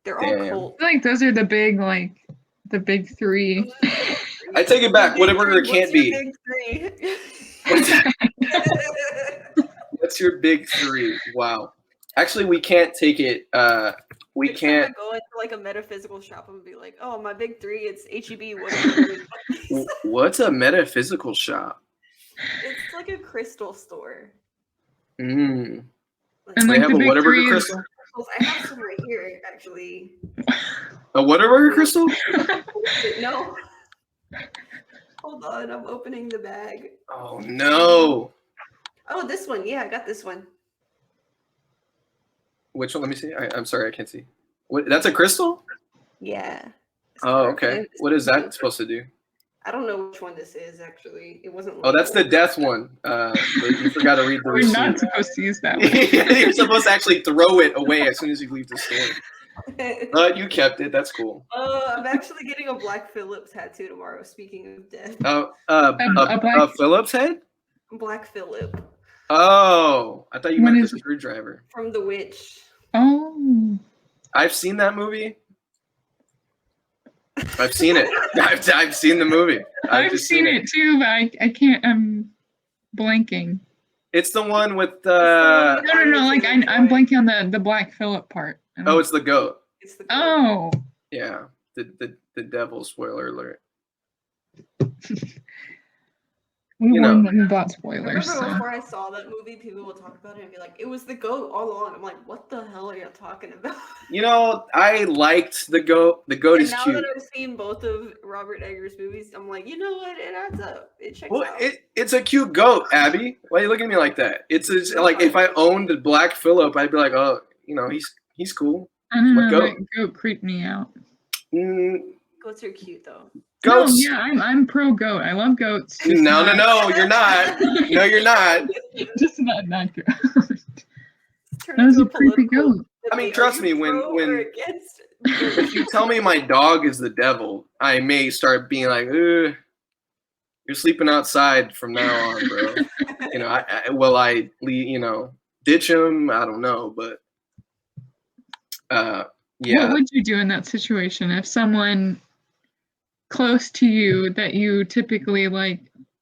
They're all Damn. cult. I feel like those are the big three. I take it back. Big Whataburger three. can't What's your be. big three? What's your big three? Wow. Actually, we can't take it. We Next time can't. I go into like a metaphysical shop and be like, "Oh, my big three, it's HEB, Whataburger, and Buc-ee's." What's a metaphysical shop? It's like a crystal store. Mm. And They like have the a big Whataburger three is crystal? I have some right here, actually. A Whataburger crystal? No. Hold on, I'm opening the bag. Oh no. Oh, this one. Yeah, I got this one. Which one? Let me see. I'm sorry, I can't see. What? That's a crystal? Yeah. Oh, okay. What is that supposed to do? I don't know which one this is, actually. It wasn't. Oh, that's the labeled. death one. But you forgot to read the we're not receipt. supposed to use that one. You're supposed to actually throw it away as soon as you leave the store. You kept it. That's cool. I'm actually getting a Black Phillip tattoo tomorrow. Speaking of death, A Phillips head? Black Phillip Oh, I thought you What meant the is it? screwdriver. from The Witch. Oh. I've seen that movie. I've seen it. I've seen the movie. I've just seen it too, but I can't. I'm blanking. It's the one with No. Like I'm blanking on the Black Phillip part. Oh, it's the goat. It's the Oh. Yeah. The devil, spoiler alert. We You know. warned about I spoilers. remember So. before I saw that movie, people would talk about it and be like, "It was the goat all along." I'm like, "What the hell are you talking about?" You know, I liked the goat. The goat And is now cute. that I've seen both of Robert Eggers' movies, I'm like, you know what? It adds up. It checks Well, out. it's a cute goat, Abby. Why are you looking at me like that? It's like if I owned a Black Phillip, I'd be like, oh, you know, he's cool. I don't What know. goat? That goat creeped me out. Goats are cute though. Goats. No, yeah, I'm pro goat. I love goats. just No, not- you're not. No, you're not. Just not that goat. Turn That was into a creepy political goat. I mean, debate. trust Are me, you when- pro when- or against If you tell me my dog is the devil, I may start being like, you're sleeping outside from now on, bro. You know, will I ditch him? I don't know, but yeah. What would you do in that situation if someone close to you that you typically like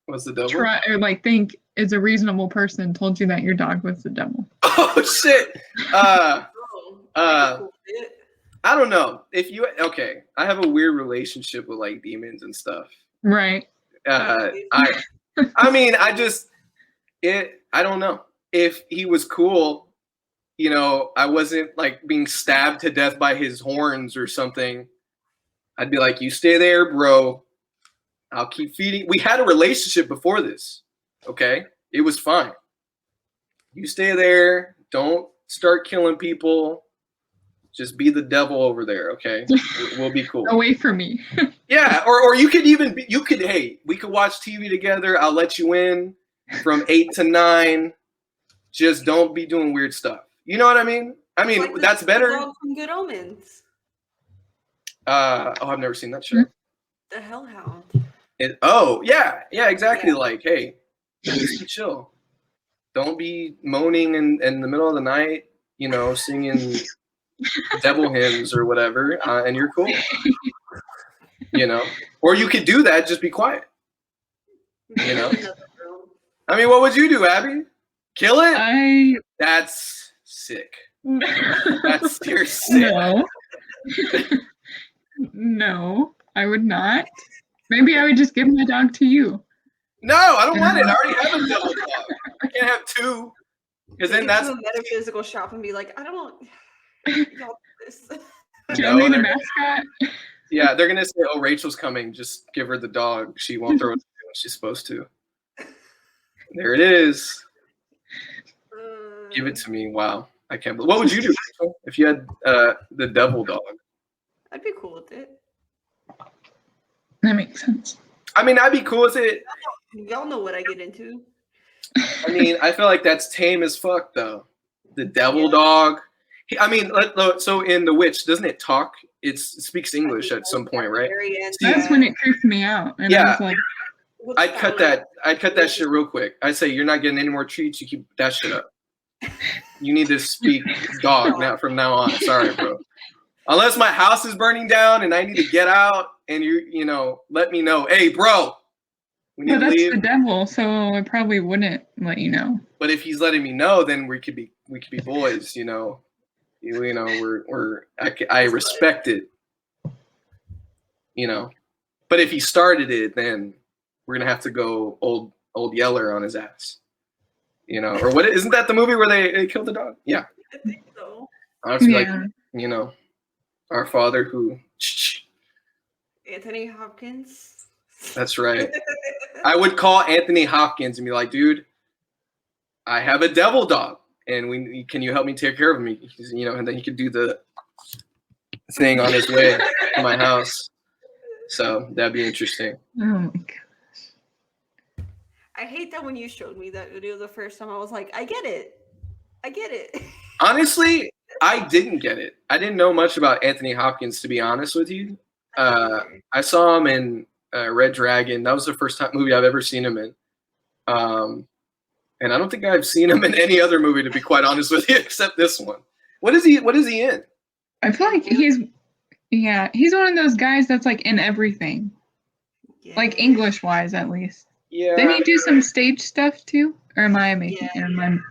What's the devil? try or like think is a reasonable person told you that your dog was the devil? Oh shit. Oh, Uh, cool bit. I don't know. I have a weird relationship with like demons and stuff. Right. I mean, I don't know. If he was cool, you know, I wasn't like being stabbed to death by his horns or something, I'd be like, you stay there, bro. I'll keep feeding. We had a relationship before this. Okay? It was fine. You stay there. Don't start killing people. Just be the devil over there, okay? We'll be cool. Away from me. Yeah, or you could even hey, we could watch TV together. I'll let you in from 8 to 9. just don't be doing weird stuff. You know what I mean? I mean, like that's better. Dog from Good Omens. I've never seen that show. The Hellhound. Yeah, exactly. Yeah. Like, hey, just chill. Don't be moaning in the middle of the night, you know, singing devil hymns or whatever, and you're cool. You know, or you could do that, just be quiet. You know, I mean, what would you do, Abbie? Kill it? That's sick. That's you're sick. No, I would not. Maybe I would just give my dog to you. No, I don't want it. I already have a devil dog. I can't have two. Because then that's a metaphysical shop and be like, I don't want y'all this. Joey the mascot. Yeah, they're gonna say, "Oh, Rachel's coming. Just give her the dog. She won't throw it when she's supposed to." There it is. Give it to me. Wow, I can't believe. What would you do if you had the devil dog? I'd be cool with it. That makes sense. I mean, I'd be cool with it. Y'all know what I get into. I mean, I feel like that's tame as fuck, though. The devil dog. I mean, so in The Witch, doesn't it talk? It speaks English at some point, right? That's when it creeped me out. And I was like, I'd cut that shit real quick. I'd say, you're not getting any more treats. You keep that shit up. You need to speak dog now from now on. Sorry, bro. Unless my house is burning down and I need to get out, and you know, let me know. Hey, bro, we need to leave. That's the devil, so I probably wouldn't let you know. But if he's letting me know, then we could be boys. You know, I respect it. You know, but if he started it, then we're gonna have to go old Yeller on his ass. You know, or what? Isn't that the movie where they killed the dog? Yeah. I think so. Honestly, like, you know, our Father who. Anthony Hopkins. That's right. I would call Anthony Hopkins and be like, dude, I have a devil dog, and can you help me take care of him? You know, and then he could do the thing on his way to my house. So that'd be interesting. Oh my gosh. I hate that when you showed me that video the first time, I was like, I get it. Honestly, I didn't get it. I didn't know much about Anthony Hopkins, to be honest with you. I saw him in Red Dragon. That was the first movie I've ever seen him in. And I don't think I've seen him in any other movie, to be quite honest with you, except this one. What is he in? I feel like he's one of those guys that's like in everything. Yeah. Like English-wise, at least. Yeah. Didn't he do some stage stuff too? Or am I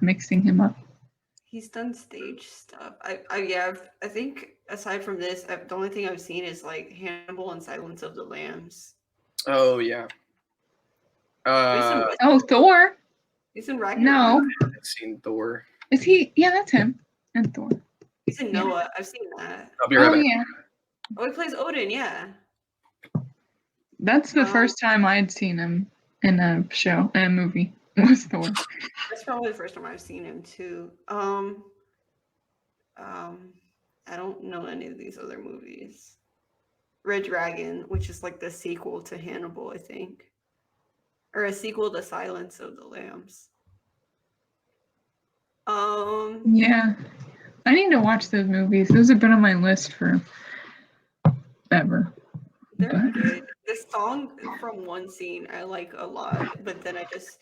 mixing him up? He's done stage stuff. I think aside from this, the only thing I've seen is like Hannibal and Silence of the Lambs. Oh yeah. Thor. He's in Ragnarok. No. I've seen Thor. Is he? Yeah, that's him. And Thor. He's in Noah. I've seen that. I'll be right back. Yeah. Oh, he plays Odin. Yeah. That's the first time I'd seen him in a show, in a movie. Was Thor. That's probably the first time I've seen him too. I don't know any of these other movies. Red Dragon, which is like the sequel to Hannibal, I think. Or a sequel to Silence of the Lambs. Yeah. I need to watch those movies. Those have been on my list for ever. They're good. The song from one scene I like a lot, but then I just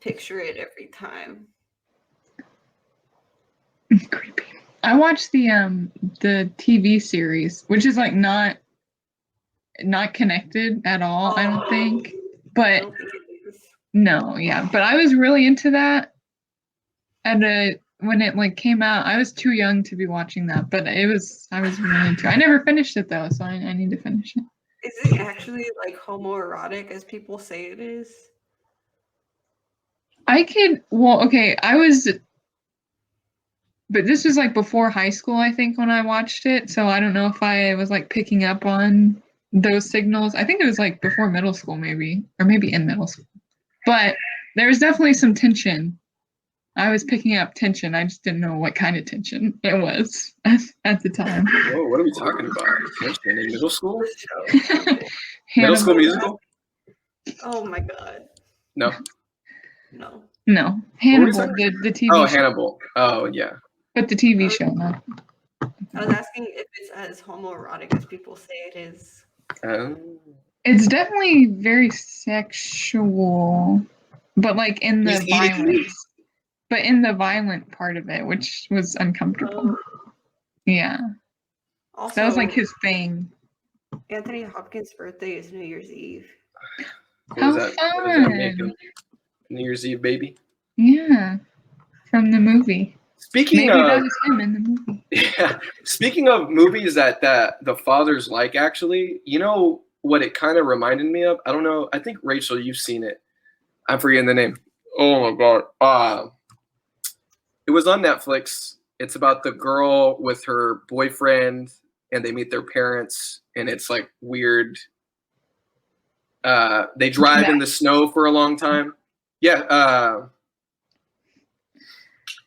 picture it every time. Creepy. I watched the TV series, which is like not connected at all, I don't think. But I don't think it is. No, yeah. But I was really into that when it like came out. I was too young to be watching that, but I was really into it. I never finished it though, so I need to finish it. Is it actually like homoerotic as people say it is? But this was like before high school, I think, when I watched it. So I don't know if I was like picking up on those signals. I think it was like before middle school, maybe, or maybe in middle school. But there was definitely some tension. I was picking up tension. I just didn't know what kind of tension it was at the time. Whoa, what are we talking about? In middle school? Middle school musical? Oh my god. No. No, What were you Hannibal, saying? the TV Oh, show. Hannibal. Oh, yeah. But the TV show, not. I was asking if it's as homoerotic as people say it is. It's definitely very sexual, but like in the He's eating meat. violence. But in the violent part of it, which was uncomfortable. Yeah. Also, That was like his thing. Anthony Hopkins' birthday is New Year's Eve. What does that make him? New Year's Eve baby? Yeah. From the movie. Speaking Maybe of, that was him in the movie. Yeah. Speaking of movies that the fathers like, actually, you know what it kind of reminded me of? I don't know. I think, Rachel, you've seen it. I'm forgetting the name. Oh, my God. It was on Netflix. It's about the girl with her boyfriend, and they meet their parents, and it's like weird. They drive in the snow for a long time. Yeah.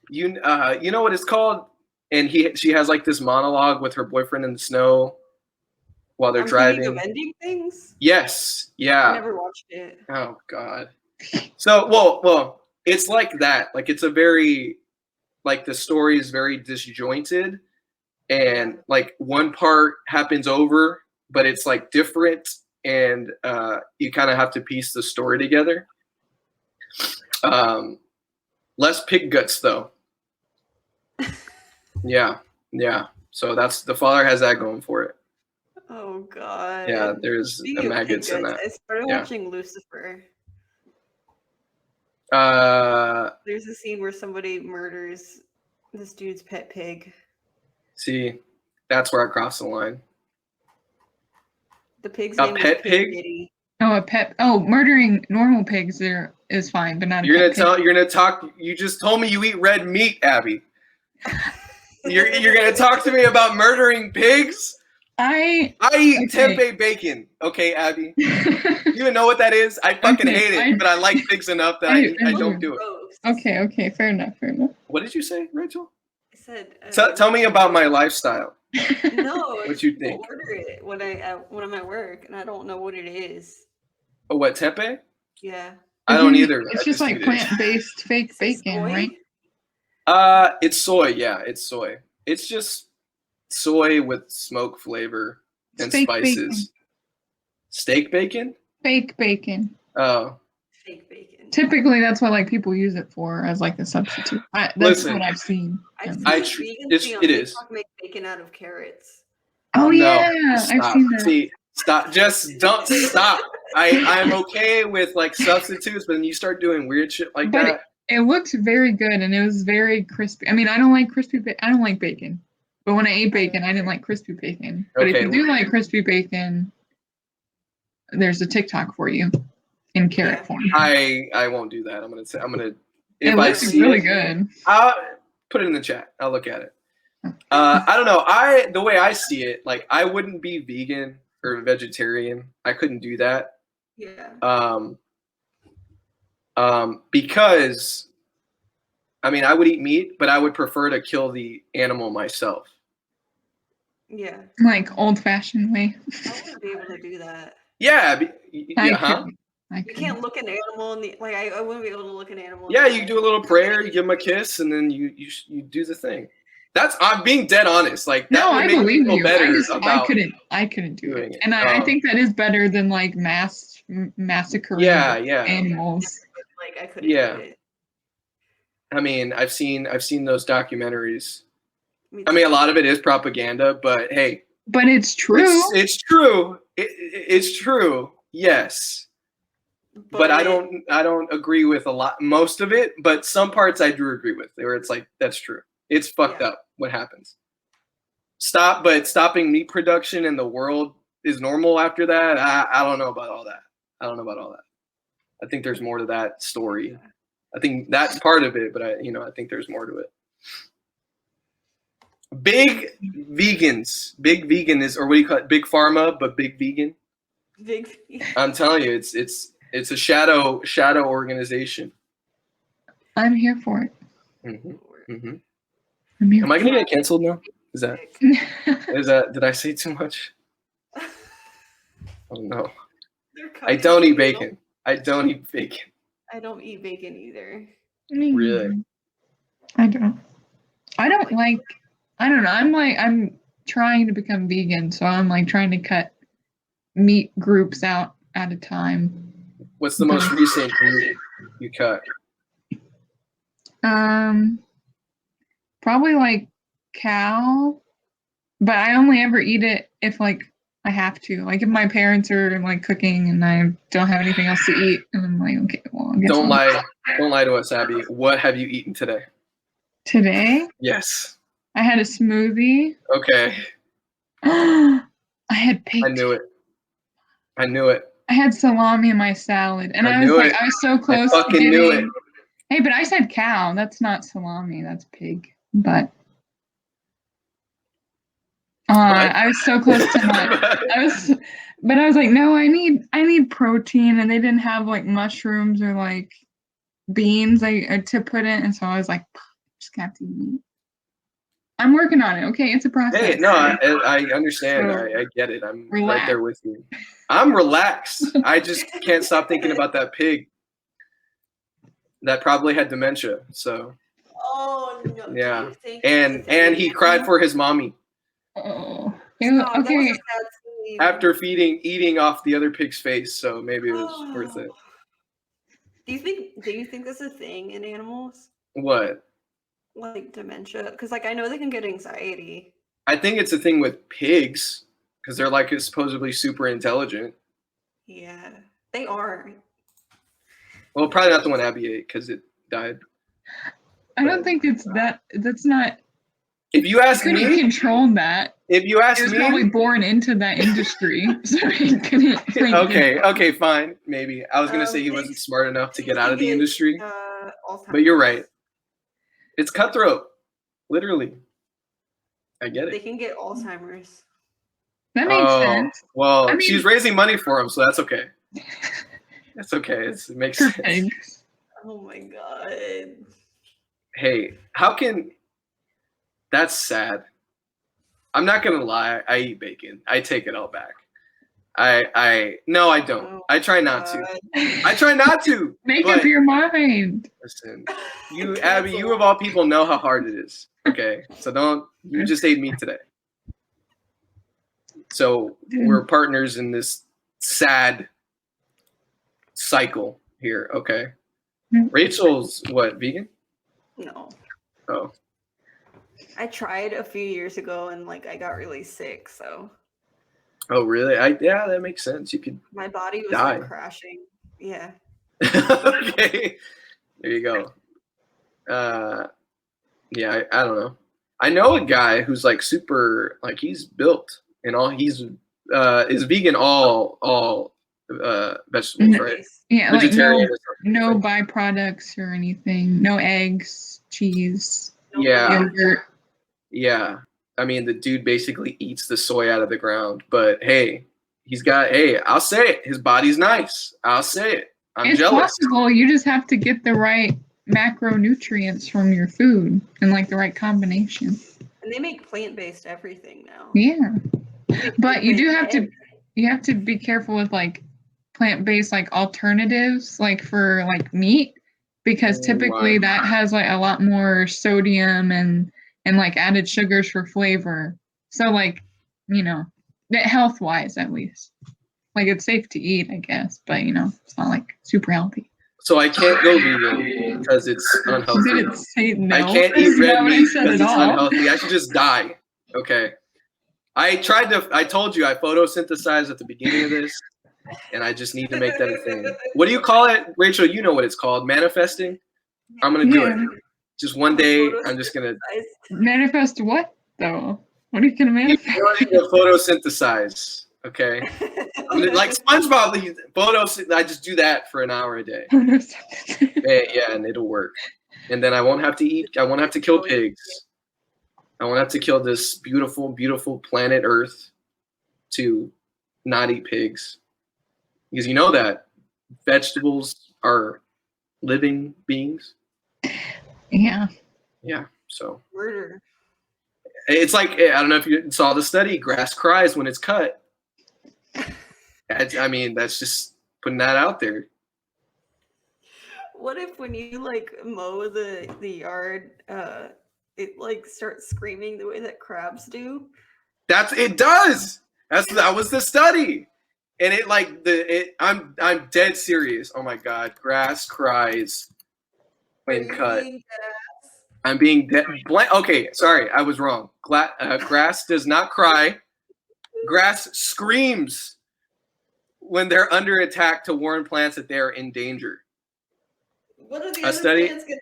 You know what it's called? And she has like this monologue with her boyfriend in the snow while they're driving. Of Ending Things? Yes. Yeah. I never watched it. Oh, God. So, well, it's like that. Like, it's a very, like, the story is very disjointed, and like one part happens over, but it's like different, and you kind of have to piece the story together. Less pig guts, though. Yeah. So the father has that going for it. Oh, God. Yeah, there's the maggots in that. I started watching Lucifer. There's a scene where somebody murders this dude's pet pig. See, that's where I cross the line. The pig's a name pet is pig? Kitty. Oh, a pet. Oh, murdering normal pigs there is fine, but not. You're gonna talk. You just told me you eat red meat, Abbie. You're gonna talk to me about murdering pigs? I eat tempeh bacon. Okay, Abbie. You even know what that is? I fucking hate it, but I like pigs enough that I don't do it. Okay, fair enough. What did you say, Rachel? I said. Tell me about my lifestyle. No, what you think? I order it when I'm at work, and I don't know what it is. Oh, what, tempeh? Yeah. I don't either. It's just like plant-based fake bacon, right? It's soy. Yeah, it's soy. It's just soy with smoke flavor and spices. Bacon. Steak bacon? Fake bacon. Oh. Fake bacon. Typically, that's what like people use it for as like a substitute. That's what I've seen. It is. Make bacon out of carrots. Oh yeah, stop. I've seen that. See, stop. Just don't stop. I'm okay with like substitutes, but then you start doing weird shit like that. It looked very good, and it was very crispy. I mean, I don't like I don't like bacon, but when I ate bacon, I didn't like crispy bacon. But if you do like crispy bacon, there's a TikTok for you in carrot form. I won't do that. I'm gonna. If I see really good. I'll put it in the chat. I'll look at it. I don't know. The way I see it, like I wouldn't be vegan or vegetarian. I couldn't do that. Yeah. Because, I mean, I would eat meat, but I would prefer to kill the animal myself. Yeah. Like old-fashioned way. I wouldn't be able to do that. Yeah. You can't look an animal in the I wouldn't be able to look an animal. Yeah, you do a little prayer, you give them a kiss, and then you do the thing. I'm being dead honest. Like that no, would I make believe me feel you. better I couldn't do it, and I think that is better than like massacring animals. Like I couldn't do it. I mean, I've seen those documentaries. I mean, a lot of it is propaganda, but hey. But it's true. It's true. It's true. Yes. But I don't agree with most of it, but some parts I do agree with. Where it's like that's true. It's fucked up what happens. Stopping meat production in the world is normal after that. I don't know about all that. I think there's more to that story. I think that's part of it, but I think there's more to it. Big vegan is, or what do you call it? Big pharma, but big vegan. I'm telling you, it's a shadow organization. I'm here for it. Mm-hmm. Am I gonna get canceled now? Is that did I say too much? Oh no. I don't eat bacon. I don't eat bacon. I don't eat bacon either. Really? I don't like. I don't know. I'm trying to become vegan, so I'm like trying to cut meat groups out at a time. What's the most recent group you cut? Probably like cow, but I only ever eat it if like I have to. Like if my parents are like cooking and I don't have anything else to eat, and I'm like, okay, well, I guess Don't lie to us, Abbie. What have you eaten today? Today, Yes. I had a smoothie. Okay. I had pig. I knew it. I had salami in my salad, and I was knew it. I was so close fucking to knew getting. it. Hey, but I said cow. That's not salami. That's pig. But I was so close to not. But I was like, no, I need protein, and they didn't have like mushrooms or like beans to put in, and so I was like, just gonna have to eat. I'm working on it. Okay, it's a process. Hey, no, I understand. I get it. I'm right there with you. I'm relaxed. I just can't stop thinking about that pig that probably had dementia. So. Oh no! Yeah, and he cried for his mommy. Oh, okay. After eating off the other pig's face, so maybe it was worth it. Do you think that's a thing in animals? What? Like dementia? Because like I know they can get anxiety. I think it's a thing with pigs because they're like supposedly super intelligent. Yeah, they are. Well, probably not the one Abbie ate because it died. I don't think it's that. That's not. If you ask me, couldn't control that. If you ask me, he was probably born into that industry, so he couldn't. Okay, fine, maybe. I was gonna say he wasn't smart enough to get out of the industry, but you're right. It's cutthroat, literally. I get it. They can get Alzheimer's. That makes sense. Well, I mean, she's raising money for him, so that's okay. That's okay. It makes sense. Eggs. Oh my god. Hey, how can? That's sad. I'm not gonna lie. I eat bacon. I take it all back. No, I don't. Oh, I try not to. I try not to. Make up your mind. Listen, you, Abbie, you of all people know how hard it is. Okay, so don't. You just ate meat today. So we're partners in this sad cycle here. Okay. Rachel's what, vegan? No. Oh. I tried a few years ago and like I got really sick, so. Oh really? Yeah, that makes sense. You could. My body was die. Like crashing. Yeah. Okay. There you go. Yeah, I don't know. I know a guy who's like super, like he's built and all. He's is vegan all vegetables, right? Yeah, like no byproducts or anything. No eggs, cheese. Yeah. Yogurt. Yeah. I mean, the dude basically eats the soy out of the ground, but hey, I'll say it. His body's nice. I'll say it. I'm jealous. It's possible. You just have to get the right macronutrients from your food and like the right combination. And they make plant-based everything now. Yeah. But you do have to be careful with like plant-based like alternatives like for like meat because typically that has like a lot more sodium and like added sugars for flavor. So like, you know, health wise at least. Like it's safe to eat, I guess, but you know, it's not like super healthy. So I can't go vegan because it's unhealthy. You didn't say no. I can't eat red meat because it's unhealthy. I should just die. Okay. I told you I photosynthesized at the beginning of this, and I just need to make that a thing. What do you call it? Rachel, you know what it's called. Manifesting? I'm going to do it. Just one day, I'm just going to. Manifest what, though? What are you going to manifest? You're going to photosynthesize, okay? Like SpongeBob, I just do that for an hour a day. Yeah, and it'll work. And then I won't have to kill pigs. I won't have to kill this beautiful, beautiful planet Earth to not eat pigs. Because you know that vegetables are living beings. Yeah. Yeah, so. Murder. It's like, I don't know if you saw the study, grass cries when it's cut. I mean, that's just putting that out there. What if when you like mow the yard, it like starts screaming the way that crabs do? It does. That was the study. And it like I'm dead serious. Oh my god, grass cries when cut. I'm being dead. Okay, sorry, I was wrong. Grass does not cry. Grass screams when they're under attack to warn plants that they are in danger. What are the other plants gonna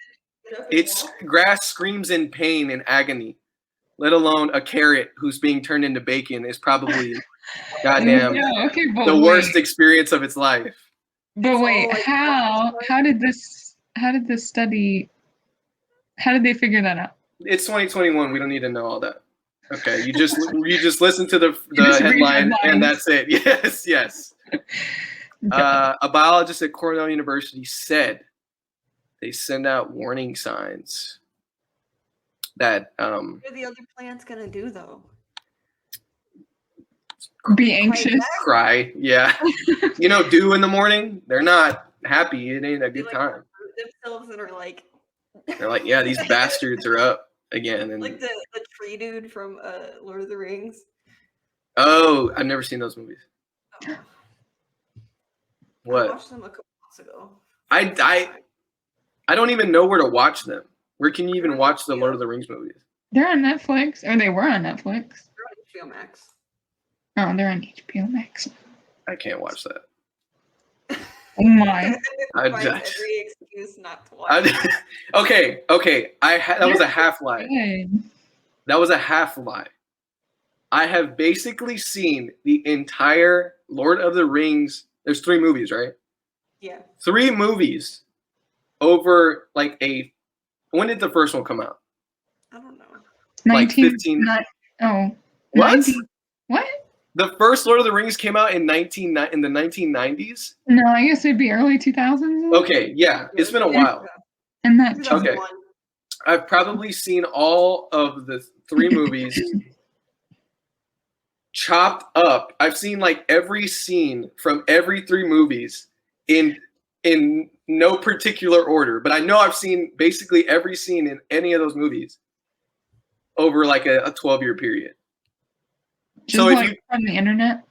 do? Grass screams in pain and agony. Let alone a carrot who's being turned into bacon is probably goddamn the worst experience of its life. But wait, how did they figure that out? It's 2021. We don't need to know all that. Okay, you just listen to the headline and that's it. Yes. A biologist at Cornell University said they send out warning signs that what are the other plants gonna do though? Be anxious, cry. Yeah. Dew in the morning. They're not happy. It ain't a good time. Themselves and are like. They're like, yeah, these bastards are up again. And like the tree dude from Lord of the Rings. Oh, I've never seen those movies. Oh. What? I watched them a couple months ago. I don't even know where to watch them. Where can you even watch the Lord of the Rings movies? They're on Netflix, or they were on Netflix. They're on HBO Max. Oh, they're on HBO Max. I can't watch that. Oh my! Every excuse not to watch. Okay. That was a half lie. That was a half lie. I have basically seen the entire Lord of the Rings. There's 3 movies, right? Yeah. 3 movies over like when did the first one come out? I don't know. Like 15. Oh. What? 19, what? The first Lord of the Rings came out in the 1990s? No, I guess it'd be early 2000s. Okay, yeah. It's been a while. And that okay. I've probably seen all of the 3 movies chopped up. I've seen like every scene from every 3 movies in no particular order, but I know I've seen basically every scene in any of those movies over like a 12-year period. Just so like if you from the internet,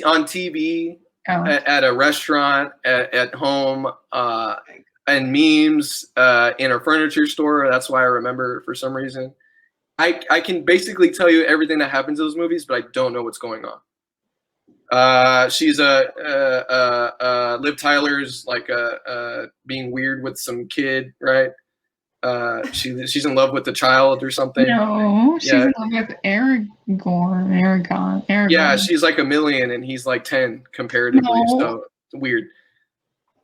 on TV, at a restaurant, at home, and memes in a furniture store. That's why I remember for some reason. I can basically tell you everything that happens in those movies, but I don't know what's going on. She's Liv Tyler's like being weird with some kid, right? She's in love with the child or something. No, she's in love with Aragorn. Yeah, she's like 1 million and he's like 10 comparatively. No. So weird.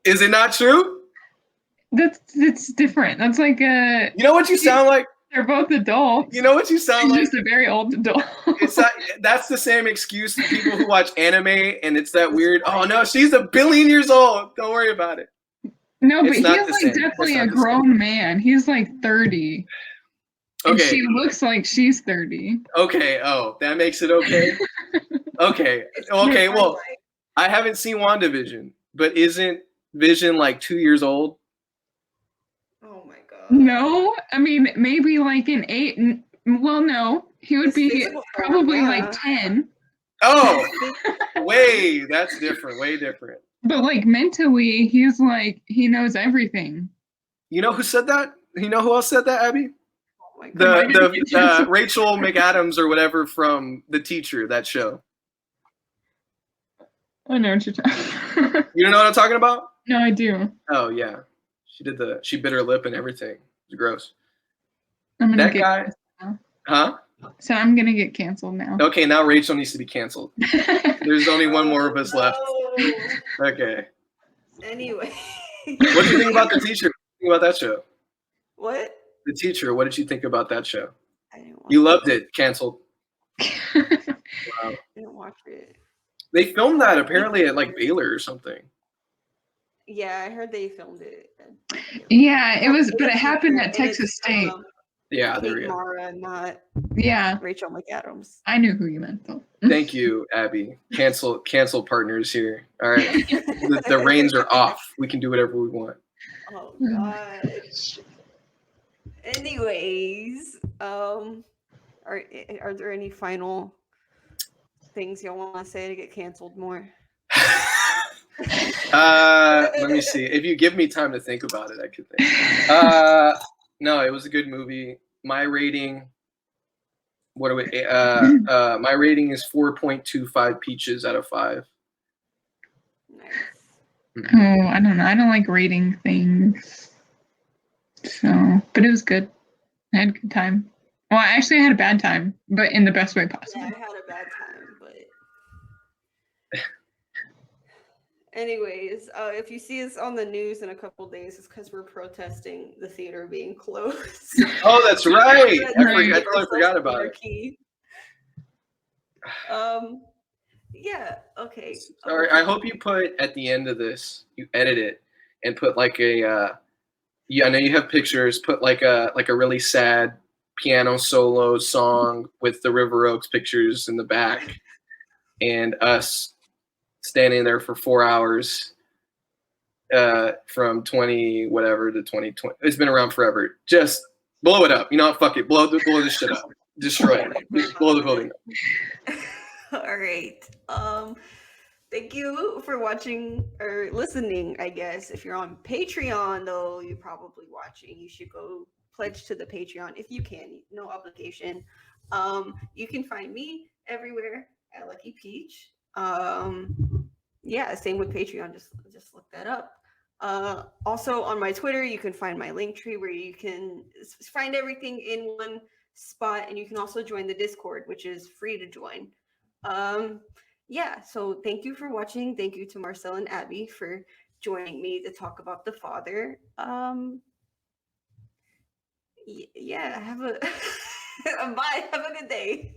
Is it not true? That's different. That's like a. You know what you sound like? They're both adults. You know what you sound like? Just a very old adult. That's the same excuse for people who watch anime and it's that weird. Oh no, she's 1 billion years old. Don't worry about it. No, but he's like definitely a grown man. He's like 30. And she looks like she's 30. Okay. Oh, that makes it okay. Okay. Well, I haven't seen WandaVision, but isn't Vision like 2 years old? Oh my god. No, I mean maybe like an 8. Well, no, he would be probably like 10. Oh, that's different. Way different. But like mentally, he's like he knows everything. You know who said that? You know who else said that, Abby? Oh my God. The Rachel McAdams or whatever from The Teacher, that show. I know what you're talking. You don't know what I'm talking about? No, I do. Oh yeah, she bit her lip and everything. It was gross. I'm gonna get canceled now. Huh? So I'm gonna get canceled now. Okay, now Rachel needs to be canceled. There's only one more of us left. Okay. Anyway. What do you think about The Teacher? What do you think about that show? What? The Teacher. What did you think about that show? I didn't watch You loved it. Canceled. Wow. I didn't watch it. They filmed that apparently at like Baylor or something. Yeah, I heard they filmed it. Yeah, it was, but it happened at Texas State. Yeah, there we go. Mara, not Rachel McAdams. I knew who you meant though. Thank you, Abby. Cancel partners here. All right, the reins are off. We can do whatever we want. Oh God. Anyways, are there any final things y'all want to say to get canceled more? Let me see. If you give me time to think about it, I could think. No, it was a good movie. My rating. What do we? My rating is 4.25 peaches out of 5. Nice. Oh, I don't know. I don't like rating things. So, but it was good. I had a good time. Well, I actually had a bad time, but in the best way possible. Yeah, I had a bad time, but anyways, if you see us on the news in a couple days, it's because we're protesting the theater being closed. Oh, that's right. Right. I forgot about it. Key. Yeah. Okay. Sorry. I hope you put at the end of this, you edit it and put like a. Yeah, I know you have pictures. Put like a really sad piano solo song with the River Oaks pictures in the back, and us standing there for 4 hours, from 20 whatever to 2020. It's been around forever. Just blow it up. You know what? Fuck it. Blow this shit up. Destroy it. Blow the building up. All right. Thank you for watching or listening, I guess. If you're on Patreon, though, you're probably watching. You should go pledge to the Patreon if you can. No obligation. You can find me everywhere at Lucky Peach. Yeah, same with Patreon. Just look that up. Also on my Twitter, you can find my link tree where you can find everything in one spot, and you can also join the Discord, which is free to join. Yeah, so thank you for watching. Thank you to Marcel and Abbie for joining me to talk about the father. Yeah, have a bye. Have a good day.